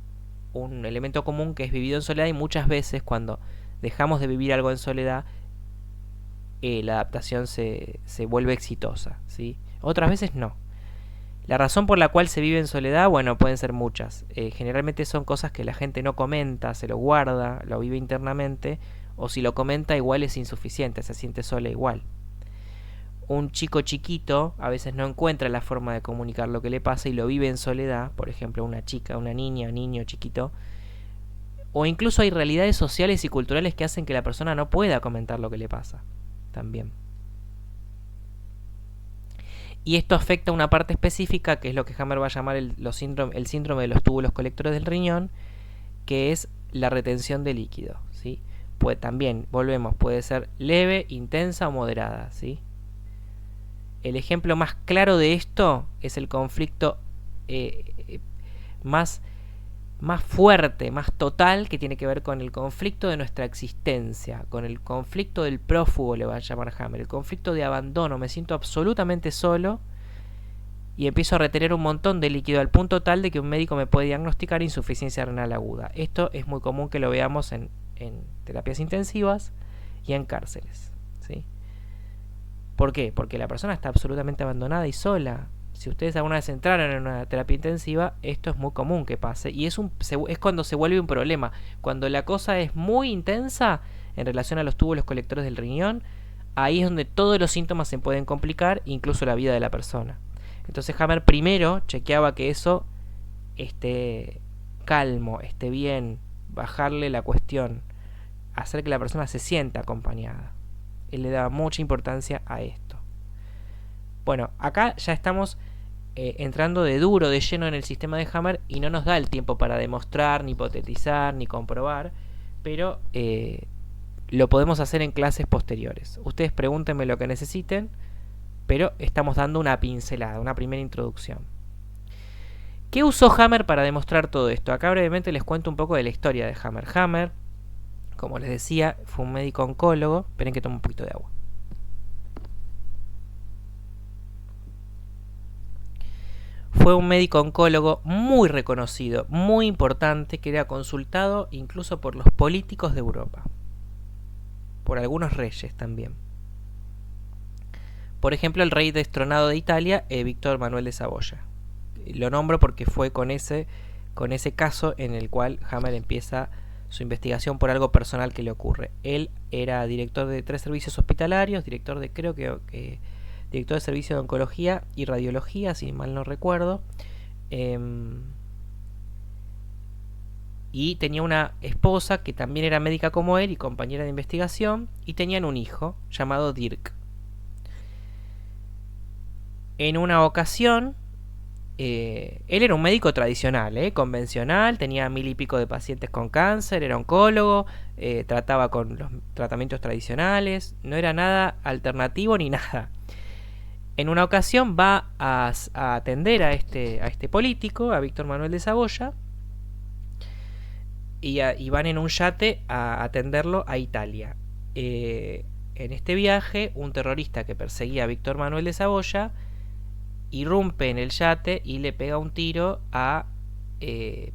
un elemento común que es vivido en soledad, y muchas veces cuando dejamos de vivir algo en soledad, la adaptación se vuelve exitosa, ¿sí? Otras veces no. La razón por la cual se vive en soledad, bueno, pueden ser muchas. Generalmente son cosas que la gente no comenta, se lo guarda, lo vive internamente, o si lo comenta igual es insuficiente, se siente sola igual. Un chico chiquito a veces no encuentra la forma de comunicar lo que le pasa y lo vive en soledad, por ejemplo, una chica, una niña, un niño chiquito. O incluso hay realidades sociales y culturales que hacen que la persona no pueda comentar lo que le pasa, también. Y esto afecta a una parte específica, que es lo que Hammer va a llamar el síndrome de los túbulos colectores del riñón, que es la retención de líquido, ¿sí? También, volvemos, puede ser leve, intensa o moderada, ¿sí? El ejemplo más claro de esto es el conflicto más fuerte, más total, que tiene que ver con el conflicto de nuestra existencia, con el conflicto del prófugo, le va a llamar Hammer, el conflicto de abandono. Me siento absolutamente solo y empiezo a retener un montón de líquido al punto tal de que un médico me puede diagnosticar insuficiencia renal aguda. Esto es muy común que lo veamos en terapias intensivas y en cárceles, ¿sí? ¿Por qué? Porque la persona está absolutamente abandonada y sola. Si ustedes alguna vez entraron en una terapia intensiva, esto es muy común que pase. Y es cuando se vuelve un problema. Cuando la cosa es muy intensa en relación a los túbulos colectores del riñón, ahí es donde todos los síntomas se pueden complicar, incluso la vida de la persona. Entonces Hammer primero chequeaba que eso esté calmo, esté bien, bajarle la cuestión, hacer que la persona se sienta acompañada. Él le daba mucha importancia a esto. Bueno, acá ya estamos entrando de duro, de lleno en el sistema de Hammer y no nos da el tiempo para demostrar, ni hipotetizar, ni comprobar, pero lo podemos hacer en clases posteriores. Ustedes pregúntenme lo que necesiten, pero estamos dando una pincelada, una primera introducción. ¿Qué usó Hammer para demostrar todo esto? Acá brevemente les cuento un poco de la historia de Hammer. Hammer, como les decía, fue un médico oncólogo. Esperen que tome un poquito de agua. Fue un médico oncólogo muy reconocido, muy importante, que era consultado incluso por los políticos de Europa. Por algunos reyes también. Por ejemplo, el rey destronado de Italia, Víctor Manuel de Saboya. Lo nombro porque fue con ese caso en el cual Hammer empieza su investigación por algo personal que le ocurre. Él era director de 3 servicios hospitalarios, director de director de servicio de oncología y radiología, si mal no recuerdo. Y tenía una esposa que también era médica como él y compañera de investigación, y tenían un hijo llamado Dirk. En una ocasión, él era un médico tradicional, convencional, tenía 1000 y pico de pacientes con cáncer, era oncólogo, trataba con los tratamientos tradicionales, no era nada alternativo ni nada. En una ocasión va a atender a este político, a Víctor Manuel de Saboya, y van en un yate a atenderlo a Italia. En este viaje, un terrorista que perseguía a Víctor Manuel de Saboya irrumpe en el yate y le pega un tiro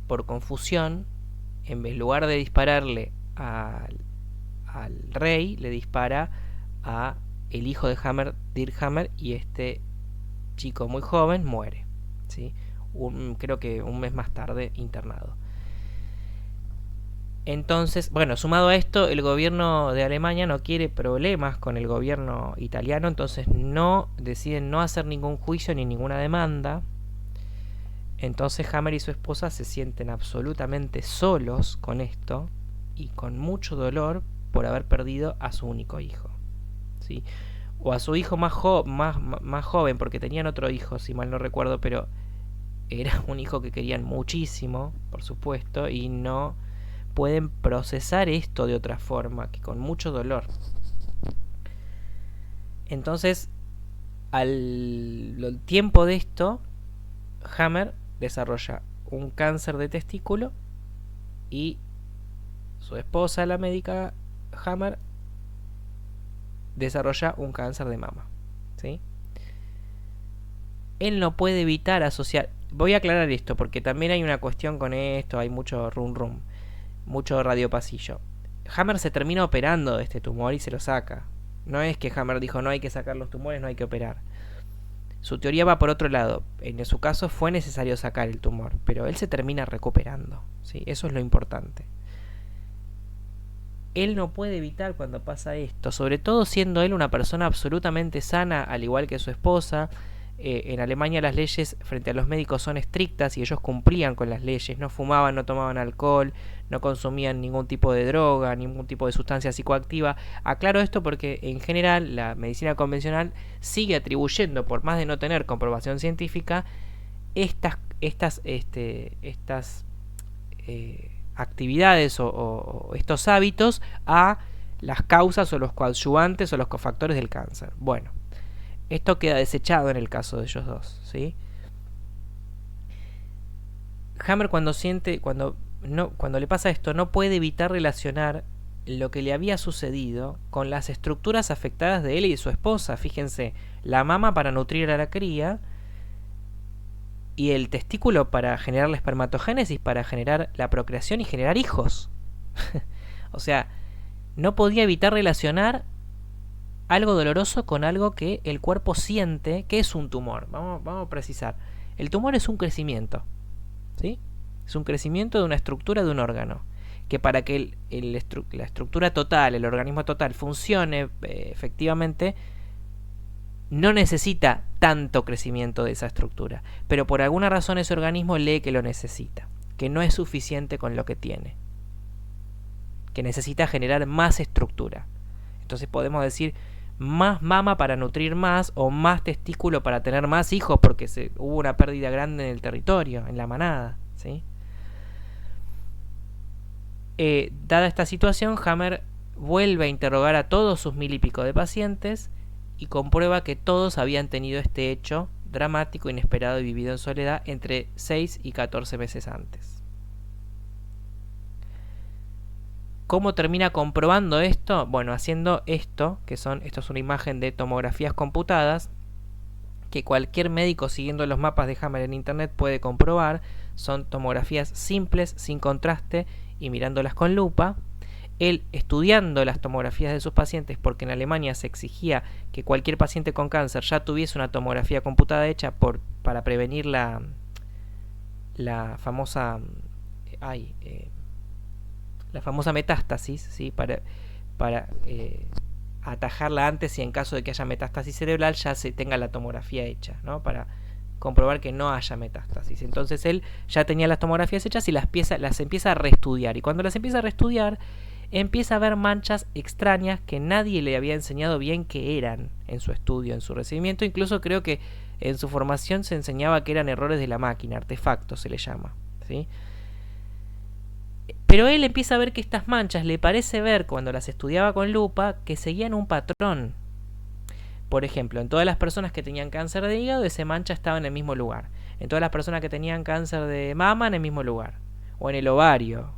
por confusión. En lugar de dispararle al rey, le dispara a el hijo de Hammer, Dirk Hammer, y este chico muy joven muere, ¿sí? Creo que un mes más tarde internado. Entonces, bueno, sumado a esto, el gobierno de Alemania no quiere problemas con el gobierno italiano, entonces deciden no hacer ningún juicio ni ninguna demanda. Entonces Hammer y su esposa se sienten absolutamente solos con esto y con mucho dolor por haber perdido a su único hijo, ¿sí? O a su hijo más joven, porque tenían otro hijo, si mal no recuerdo, pero era un hijo que querían muchísimo, por supuesto, y no pueden procesar esto de otra forma que con mucho dolor. Entonces, al tiempo de esto, Hammer desarrolla un cáncer de testículo y su esposa, la médica Hammer, desarrolla un cáncer de mama, ¿sí? Él no puede evitar asociar. Voy a aclarar esto porque también hay una cuestión con esto, hay mucho rum, mucho radiopasillo. Hammer se termina operando de este tumor y se lo saca. No es que Hammer dijo no hay que sacar los tumores, no hay que operar. Su teoría va por otro lado. En su caso fue necesario sacar el tumor, pero él se termina recuperando, ¿sí? Eso es lo importante. Él no puede evitar cuando pasa esto, sobre todo siendo él una persona absolutamente sana, al igual que su esposa. En Alemania las leyes frente a los médicos son estrictas y ellos cumplían con las leyes, no fumaban, no tomaban alcohol, no consumían ningún tipo de droga, ningún tipo de sustancia psicoactiva. Aclaro esto porque en general la medicina convencional sigue atribuyendo, por más de no tener comprobación científica, estas actividades o estos hábitos a las causas o los coadyuvantes o los cofactores del cáncer. Bueno, esto queda desechado en el caso de ellos dos, ¿sí? Hammer cuando le pasa esto no puede evitar relacionar lo que le había sucedido con las estructuras afectadas de él y de su esposa. Fíjense, la mama para nutrir a la cría y el testículo para generar la espermatogénesis, para generar la procreación y generar hijos. O sea, no podía evitar relacionar algo doloroso con algo que el cuerpo siente que es un tumor. Vamos a precisar. El tumor es un crecimiento, ¿sí? Es un crecimiento de una estructura de un órgano. Que para que la estructura total, el organismo total, funcione efectivamente, no necesita tanto crecimiento de esa estructura. Pero por alguna razón ese organismo lee que lo necesita. Que no es suficiente con lo que tiene. Que necesita generar más estructura. Entonces podemos decir más mama para nutrir más o más testículo para tener más hijos porque hubo una pérdida grande en el territorio, en la manada, ¿sí? Dada esta situación, Hammer vuelve a interrogar a todos sus 1000 y pico de pacientes y comprueba que todos habían tenido este hecho dramático, inesperado y vivido en soledad entre 6 y 14 meses antes. ¿Cómo termina comprobando esto? Bueno, haciendo esto es una imagen de tomografías computadas que cualquier médico siguiendo los mapas de Hammer en internet puede comprobar. Son tomografías simples, sin contraste y mirándolas con lupa. Él estudiando las tomografías de sus pacientes, porque en Alemania se exigía que cualquier paciente con cáncer ya tuviese una tomografía computada hecha para prevenir la famosa la famosa metástasis, ¿sí? para atajarla antes y en caso de que haya metástasis cerebral ya se tenga la tomografía hecha, ¿no? Para comprobar que no haya metástasis. Entonces él ya tenía las tomografías hechas y las empieza a reestudiar. Y cuando las empieza a reestudiar, empieza a ver manchas extrañas que nadie le había enseñado bien qué eran en su estudio, en su recibimiento. Incluso creo que en su formación se enseñaba que eran errores de la máquina, artefactos se le llama, ¿sí? Pero él empieza a ver que estas manchas, le parece ver cuando las estudiaba con lupa, que seguían un patrón. Por ejemplo, en todas las personas que tenían cáncer de hígado, esa mancha estaba en el mismo lugar. En todas las personas que tenían cáncer de mama, en el mismo lugar. O en el ovario,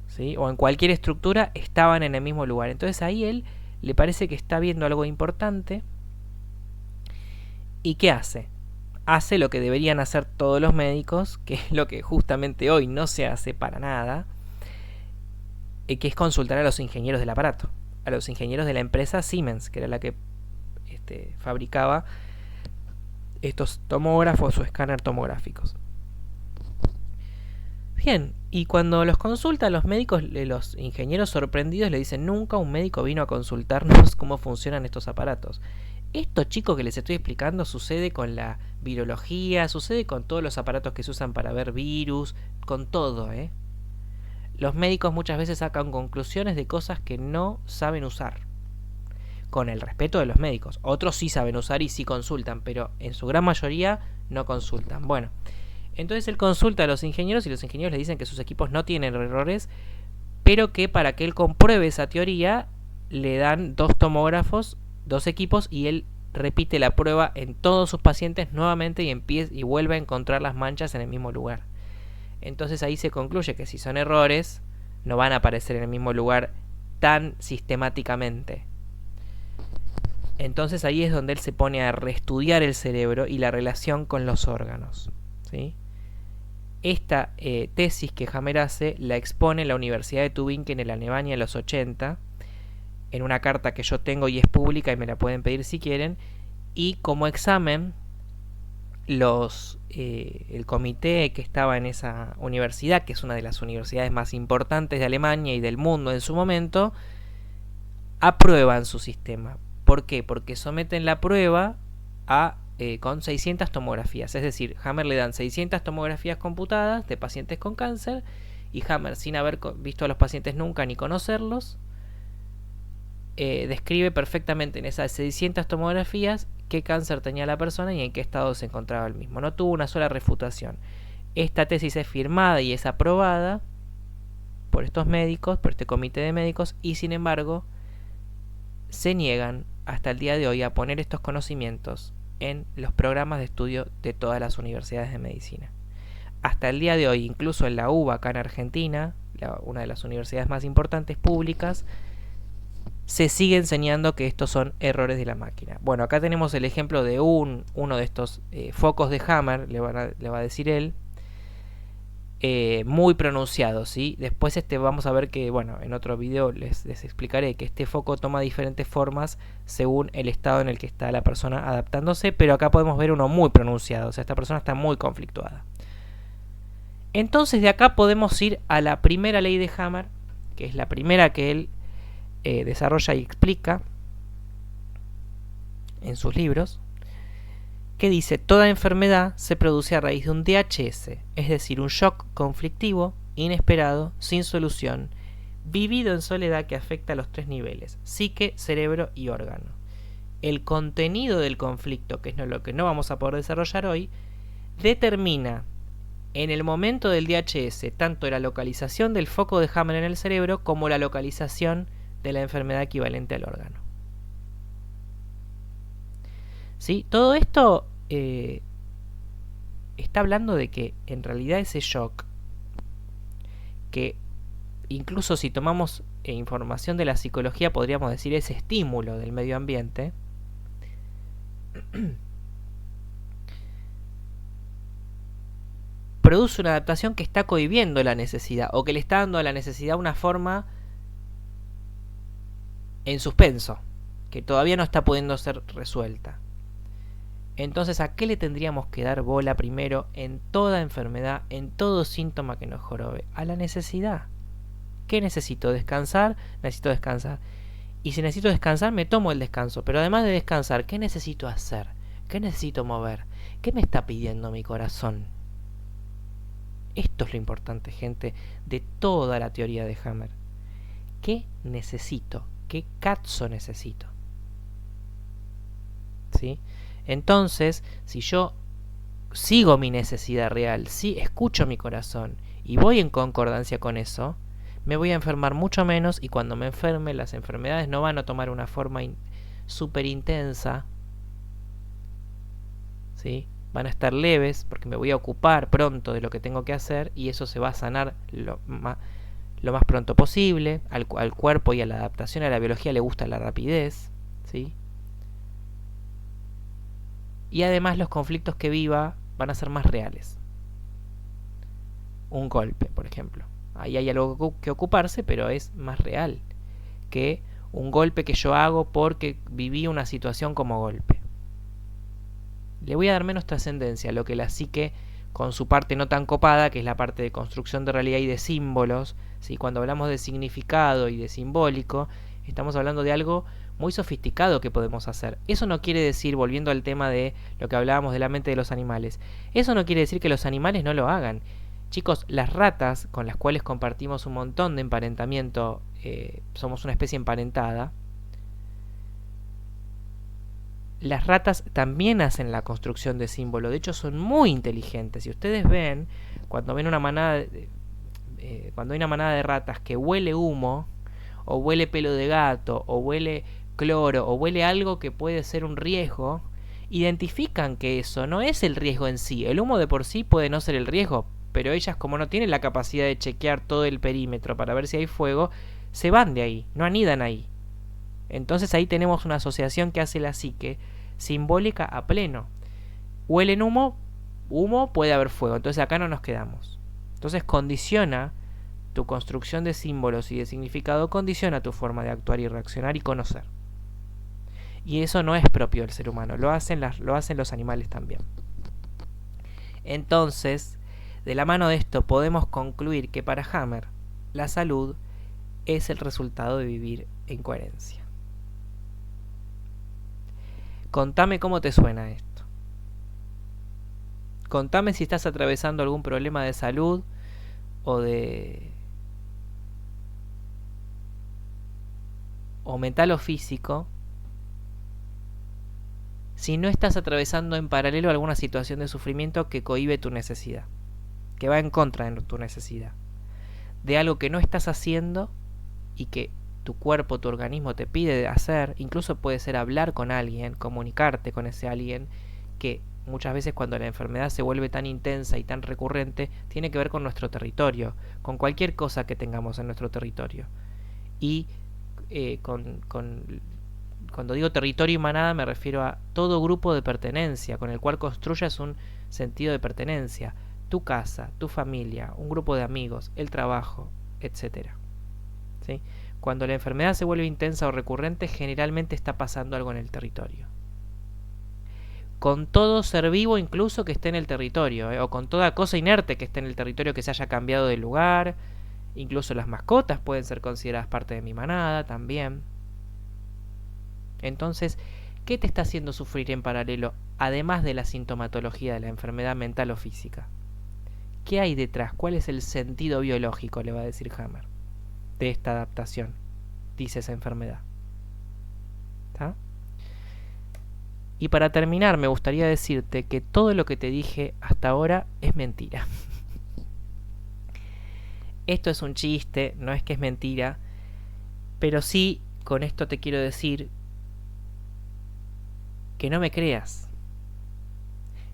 ¿sí? O en cualquier estructura, estaban en el mismo lugar. Entonces ahí él le parece que está viendo algo importante. ¿Y qué hace? Hace lo que deberían hacer todos los médicos, que es lo que justamente hoy no se hace para nada, que es consultar a los ingenieros del aparato, a los ingenieros de la empresa Siemens, que era la que fabricaba estos tomógrafos o escáner tomográficos. Bien, y cuando los consulta los médicos, los ingenieros sorprendidos le dicen: nunca un médico vino a consultarnos cómo funcionan estos aparatos. Esto, chicos, que les estoy explicando sucede con la virología, sucede con todos los aparatos que se usan para ver virus, con todo, ¿eh? Los médicos muchas veces sacan conclusiones de cosas que no saben usar. Con el respeto de los médicos. Otros sí saben usar y sí consultan, pero en su gran mayoría no consultan. Bueno, entonces él consulta a los ingenieros y los ingenieros le dicen que sus equipos no tienen errores, pero que para que él compruebe esa teoría le dan 2 tomógrafos, 2 equipos, y él repite la prueba en todos sus pacientes nuevamente y vuelve a encontrar las manchas en el mismo lugar. Entonces ahí se concluye que si son errores, no van a aparecer en el mismo lugar tan sistemáticamente. Entonces ahí es donde él se pone a reestudiar el cerebro y la relación con los órganos, ¿sí? Esta tesis que Hammer hace la expone en la Universidad de Tübingen en Alemania en los 80, en una carta que yo tengo y es pública y me la pueden pedir si quieren, y como examen el comité que estaba en esa universidad, que es una de las universidades más importantes de Alemania y del mundo en su momento, aprueban su sistema. ¿Por qué? Porque someten la prueba con 600 tomografías. Es decir, Hammer le dan 600 tomografías computadas de pacientes con cáncer y Hammer, sin haber visto a los pacientes nunca ni conocerlos, describe perfectamente en esas 600 tomografías qué cáncer tenía la persona y en qué estado se encontraba el mismo. No tuvo una sola refutación. Esta tesis es firmada y es aprobada por estos médicos, por este comité de médicos, y sin embargo se niegan hasta el día de hoy a poner estos conocimientos en los programas de estudio de todas las universidades de medicina. Hasta el día de hoy, incluso en la UBA acá en Argentina, una de las universidades más importantes públicas, se sigue enseñando que estos son errores de la máquina. Bueno, acá tenemos el ejemplo de uno de estos focos de Hammer, le va a decir él. muy pronunciado, ¿sí? Después vamos a ver que, bueno, en otro video les explicaré que este foco toma diferentes formas según el estado en el que está la persona adaptándose, pero acá podemos ver uno muy pronunciado, o sea, esta persona está muy conflictuada. Entonces de acá podemos ir a la primera ley de Hammer, que es la primera que él desarrolla y explica en sus libros, que dice: toda enfermedad se produce a raíz de un DHS, es decir, un shock conflictivo, inesperado, sin solución, vivido en soledad, que afecta a los 3 niveles, psique, cerebro y órgano. El contenido del conflicto, que es lo que no vamos a poder desarrollar hoy, determina en el momento del DHS tanto la localización del foco de Hammer en el cerebro como la localización de la enfermedad equivalente al órgano. ¿Sí? Todo esto está hablando de que en realidad ese shock, que incluso si tomamos información de la psicología podríamos decir ese estímulo del medio ambiente, produce una adaptación que está cohibiendo la necesidad, o que le está dando a la necesidad una forma en suspenso, que todavía no está pudiendo ser resuelta. Entonces, ¿a qué le tendríamos que dar bola primero en toda enfermedad, en todo síntoma que nos jorobe? A la necesidad. ¿Qué necesito? ¿Descansar? Necesito descansar. Y si necesito descansar, me tomo el descanso. Pero además de descansar, ¿qué necesito hacer? ¿Qué necesito mover? ¿Qué me está pidiendo mi corazón? Esto es lo importante, gente, de toda la teoría de Hammer. ¿Qué necesito? ¿Qué cazzo necesito? ¿Sí? Entonces, si yo sigo mi necesidad real, si escucho mi corazón y voy en concordancia con eso, me voy a enfermar mucho menos, y cuando me enferme, las enfermedades no van a tomar una forma súper intensa, ¿sí? Van a estar leves porque me voy a ocupar pronto de lo que tengo que hacer, y eso se va a sanar lo más pronto posible. Al cuerpo y a la adaptación a la biología le gusta la rapidez, ¿sí? Y además los conflictos que viva van a ser más reales. Un golpe, por ejemplo. Ahí hay algo que ocuparse, pero es más real que un golpe que yo hago porque viví una situación como golpe. Le voy a dar menos trascendencia a lo que la psique, con su parte no tan copada, que es la parte de construcción de realidad y de símbolos, ¿sí? Cuando hablamos de significado y de simbólico, estamos hablando de algo muy sofisticado que podemos hacer. Eso no quiere decir, volviendo al tema de lo que hablábamos de la mente de los animales, eso no quiere decir que los animales no lo hagan. Chicos, las ratas, con las cuales compartimos un montón de emparentamiento, somos una especie emparentada, las ratas también hacen la construcción de símbolo. De hecho, son muy inteligentes. Si ustedes ven, cuando ven una manada cuando hay una manada de ratas que huele humo, o huele pelo de gato, o huele cloro, o huele algo que puede ser un riesgo, identifican que eso no es el riesgo en sí. El humo de por sí puede no ser el riesgo, pero ellas, como no tienen la capacidad de chequear todo el perímetro para ver si hay fuego, se van de ahí, no anidan ahí. Entonces ahí tenemos una asociación que hace la psique simbólica a pleno. Huelen humo, puede haber fuego, entonces acá no nos quedamos. Entonces condiciona tu construcción de símbolos y de significado, condiciona tu forma de actuar y reaccionar y conocer. Y eso no es propio del ser humano, lo hacen los animales también. Entonces, de la mano de esto podemos concluir que para Hammer la salud es el resultado de vivir en coherencia. Contame cómo te suena esto. Contame si estás atravesando algún problema de salud o mental o físico, si no estás atravesando en paralelo alguna situación de sufrimiento que cohíbe tu necesidad, que va en contra de tu necesidad, de algo que no estás haciendo y que tu cuerpo, tu organismo te pide hacer. Incluso puede ser hablar con alguien, comunicarte con ese alguien, que muchas veces cuando la enfermedad se vuelve tan intensa y tan recurrente, tiene que ver con nuestro territorio, con cualquier cosa que tengamos en nuestro territorio. Y cuando digo territorio y manada me refiero a todo grupo de pertenencia con el cual construyas un sentido de pertenencia. tu casa, tu familia, un grupo de amigos, el trabajo, etcétera. ¿Sí? Cuando la enfermedad se vuelve intensa o recurrente, generalmente está pasando algo en el territorio. Con todo ser vivo incluso que esté en el territorio, o con toda cosa inerte que esté en el territorio que se haya cambiado de lugar, incluso las mascotas pueden ser consideradas parte de mi manada también. Entonces, ¿qué te está haciendo sufrir en paralelo, además de la sintomatología de la enfermedad mental o física? ¿Qué hay detrás? ¿Cuál es el sentido biológico, le va a decir Hammer, de esta adaptación? Dice esa enfermedad. ¿Está? Y para terminar, me gustaría decirte que todo lo que te dije hasta ahora es mentira. Esto es un chiste, no es que es mentira, pero sí, con esto te quiero decir que no me creas.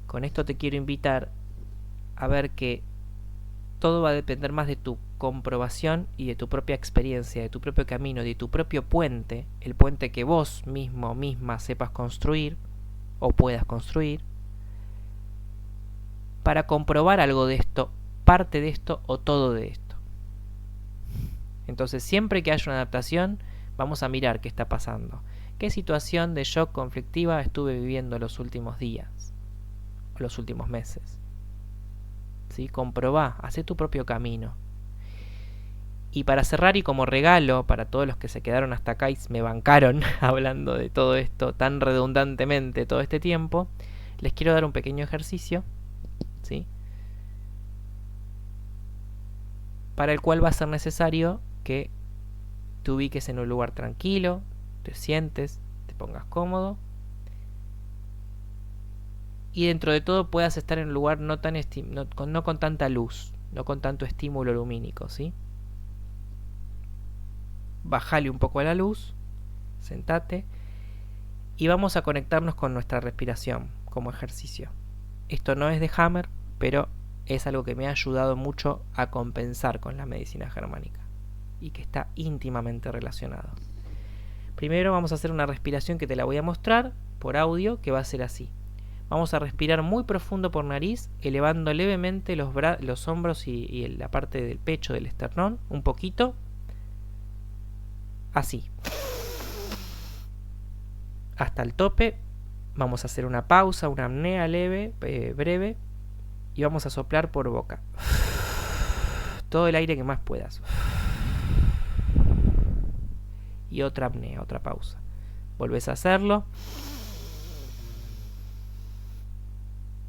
Con esto te quiero invitar a ver que todo va a depender más de tu comprobación y de tu propia experiencia, de tu propio camino, de tu propio puente, el puente que vos mismo o misma sepas construir o puedas construir, para comprobar algo de esto, parte de esto o todo de esto. Entonces, siempre que haya una adaptación, vamos a mirar qué está pasando. ¿Qué situación de shock conflictiva estuve viviendo los últimos días o los últimos meses? ¿Sí? Comprobá, hacé tu propio camino. Y para cerrar y como regalo para todos los que se quedaron hasta acá y me bancaron hablando de todo esto tan redundantemente todo este tiempo, les quiero dar un pequeño ejercicio, ¿sí? Para el cual va a ser necesario que te ubiques en un lugar tranquilo, te sientes, te pongas cómodo y dentro de todo puedas estar en un lugar no con tanta luz, no con tanto estímulo lumínico, ¿sí? Bájale un poco a la luz, sentate y vamos a conectarnos con nuestra respiración como ejercicio. Esto no es de Hammer, pero es algo que me ha ayudado mucho a compensar con la medicina germánica y que está íntimamente relacionado. Primero vamos a hacer una respiración que te la voy a mostrar por audio, que va a ser así. Vamos a respirar muy profundo por nariz, elevando levemente los hombros y la parte del pecho del esternón, un poquito. Así. Hasta el tope. Vamos a hacer una pausa, una apnea leve, breve. Y vamos a soplar por boca. Todo el aire que más puedas. Y otra apnea, otra pausa. Volvés a hacerlo.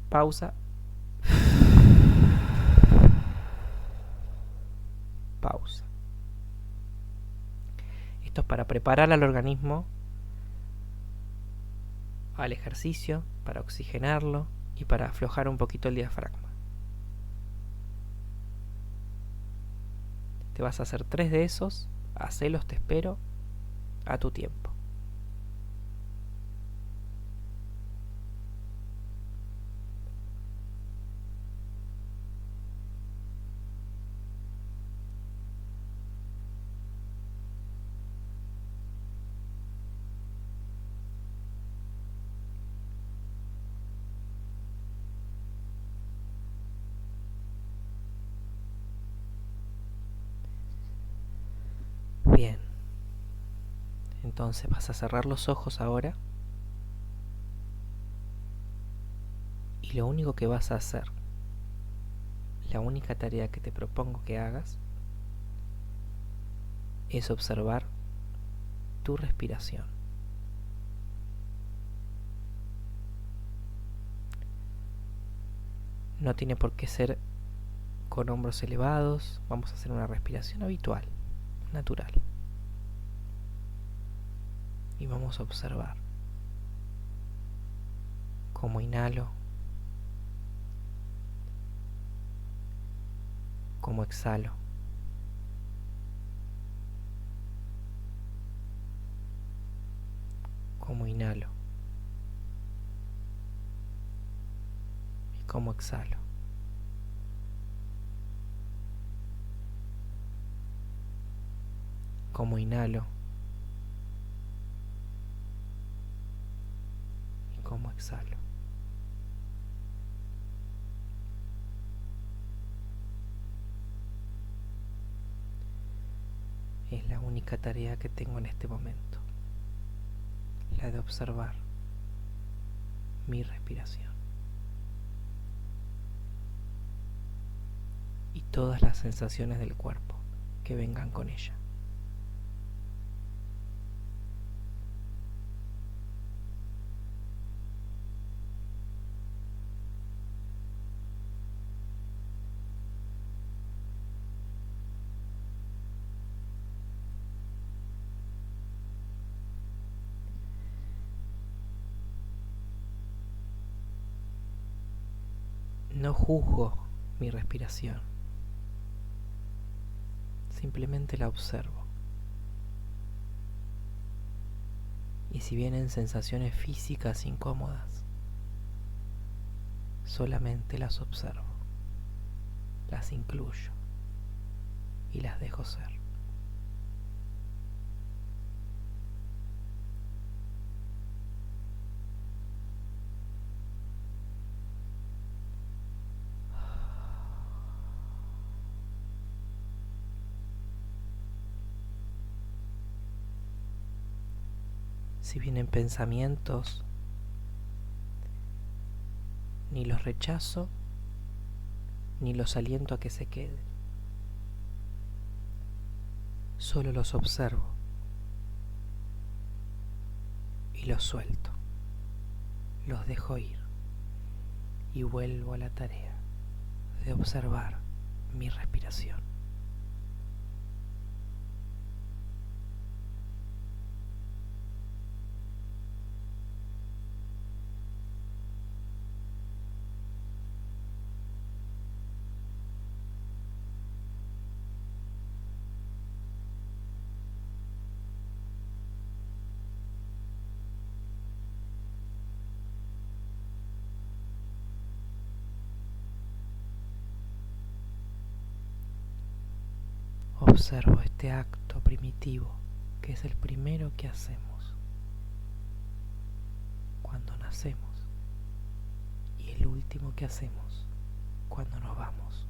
Pausa. Pausa. Esto es para preparar al organismo al ejercicio, para oxigenarlo y para aflojar un poquito el diafragma. Te vas a hacer 3 de esos, hacelos, te espero, a tu tiempo. Bien. Entonces vas a cerrar los ojos ahora. Y lo único que vas a hacer, la única tarea que te propongo que hagas, es observar tu respiración. No tiene por qué ser con hombros elevados. Vamos a hacer una respiración habitual, natural. Y vamos a observar cómo inhalo, cómo exhalo. Cómo inhalo y cómo exhalo. Cómo inhalo y cómo exhalo. única tarea que tengo en este momento, la de observar mi respiración y todas las sensaciones del cuerpo que vengan con ella. No juzgo mi respiración, simplemente la observo. Y si vienen sensaciones físicas incómodas, solamente las observo, las incluyo y las dejo ser. Si vienen pensamientos, ni los rechazo, ni los aliento a que se queden. Solo los observo y los suelto, los dejo ir y vuelvo a la tarea de observar mi respiración. Observo este acto primitivo, que es el primero que hacemos cuando nacemos y el último que hacemos cuando nos vamos.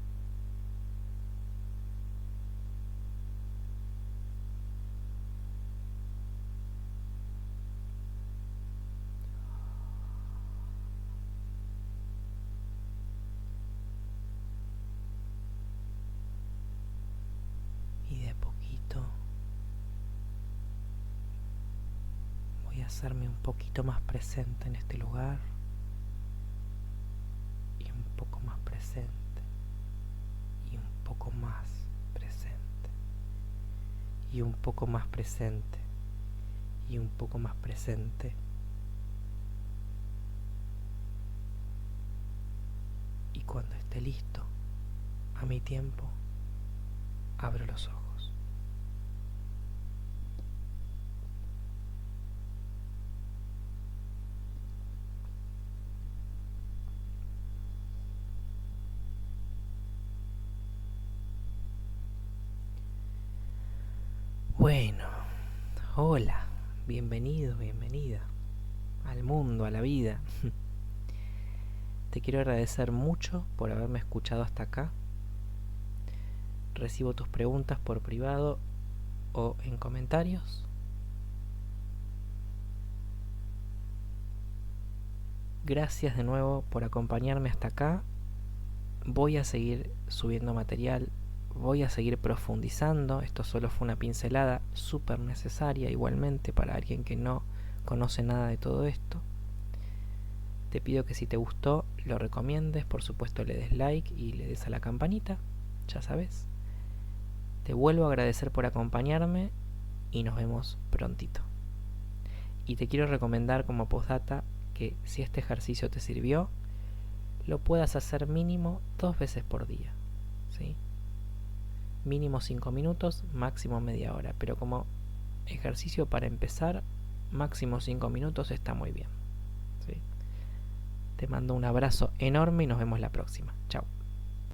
Hacerme un poquito más presente en este lugar y un poco más presente y un poco más presente y un poco más presente y un poco más presente y cuando esté listo, a mi tiempo, abro los ojos. Bueno, hola, bienvenido, bienvenida al mundo, a la vida. Te quiero agradecer mucho por haberme escuchado hasta acá. Recibo tus preguntas por privado o en comentarios. Gracias de nuevo por acompañarme hasta acá. Voy a seguir subiendo material. Voy a seguir profundizando. Esto solo fue una pincelada súper necesaria igualmente para alguien que no conoce nada de todo esto. Te pido que si te gustó lo recomiendes, por supuesto le des like y le des a la campanita, ya sabes. Te vuelvo a agradecer por acompañarme y nos vemos prontito. Y te quiero recomendar como postdata que si este ejercicio te sirvió, lo puedas hacer mínimo 2 veces por día, ¿sí? Mínimo 5 minutos, máximo media hora, pero como ejercicio para empezar, máximo 5 minutos está muy bien, ¿sí? Te mando un abrazo enorme y nos vemos la próxima. Chao.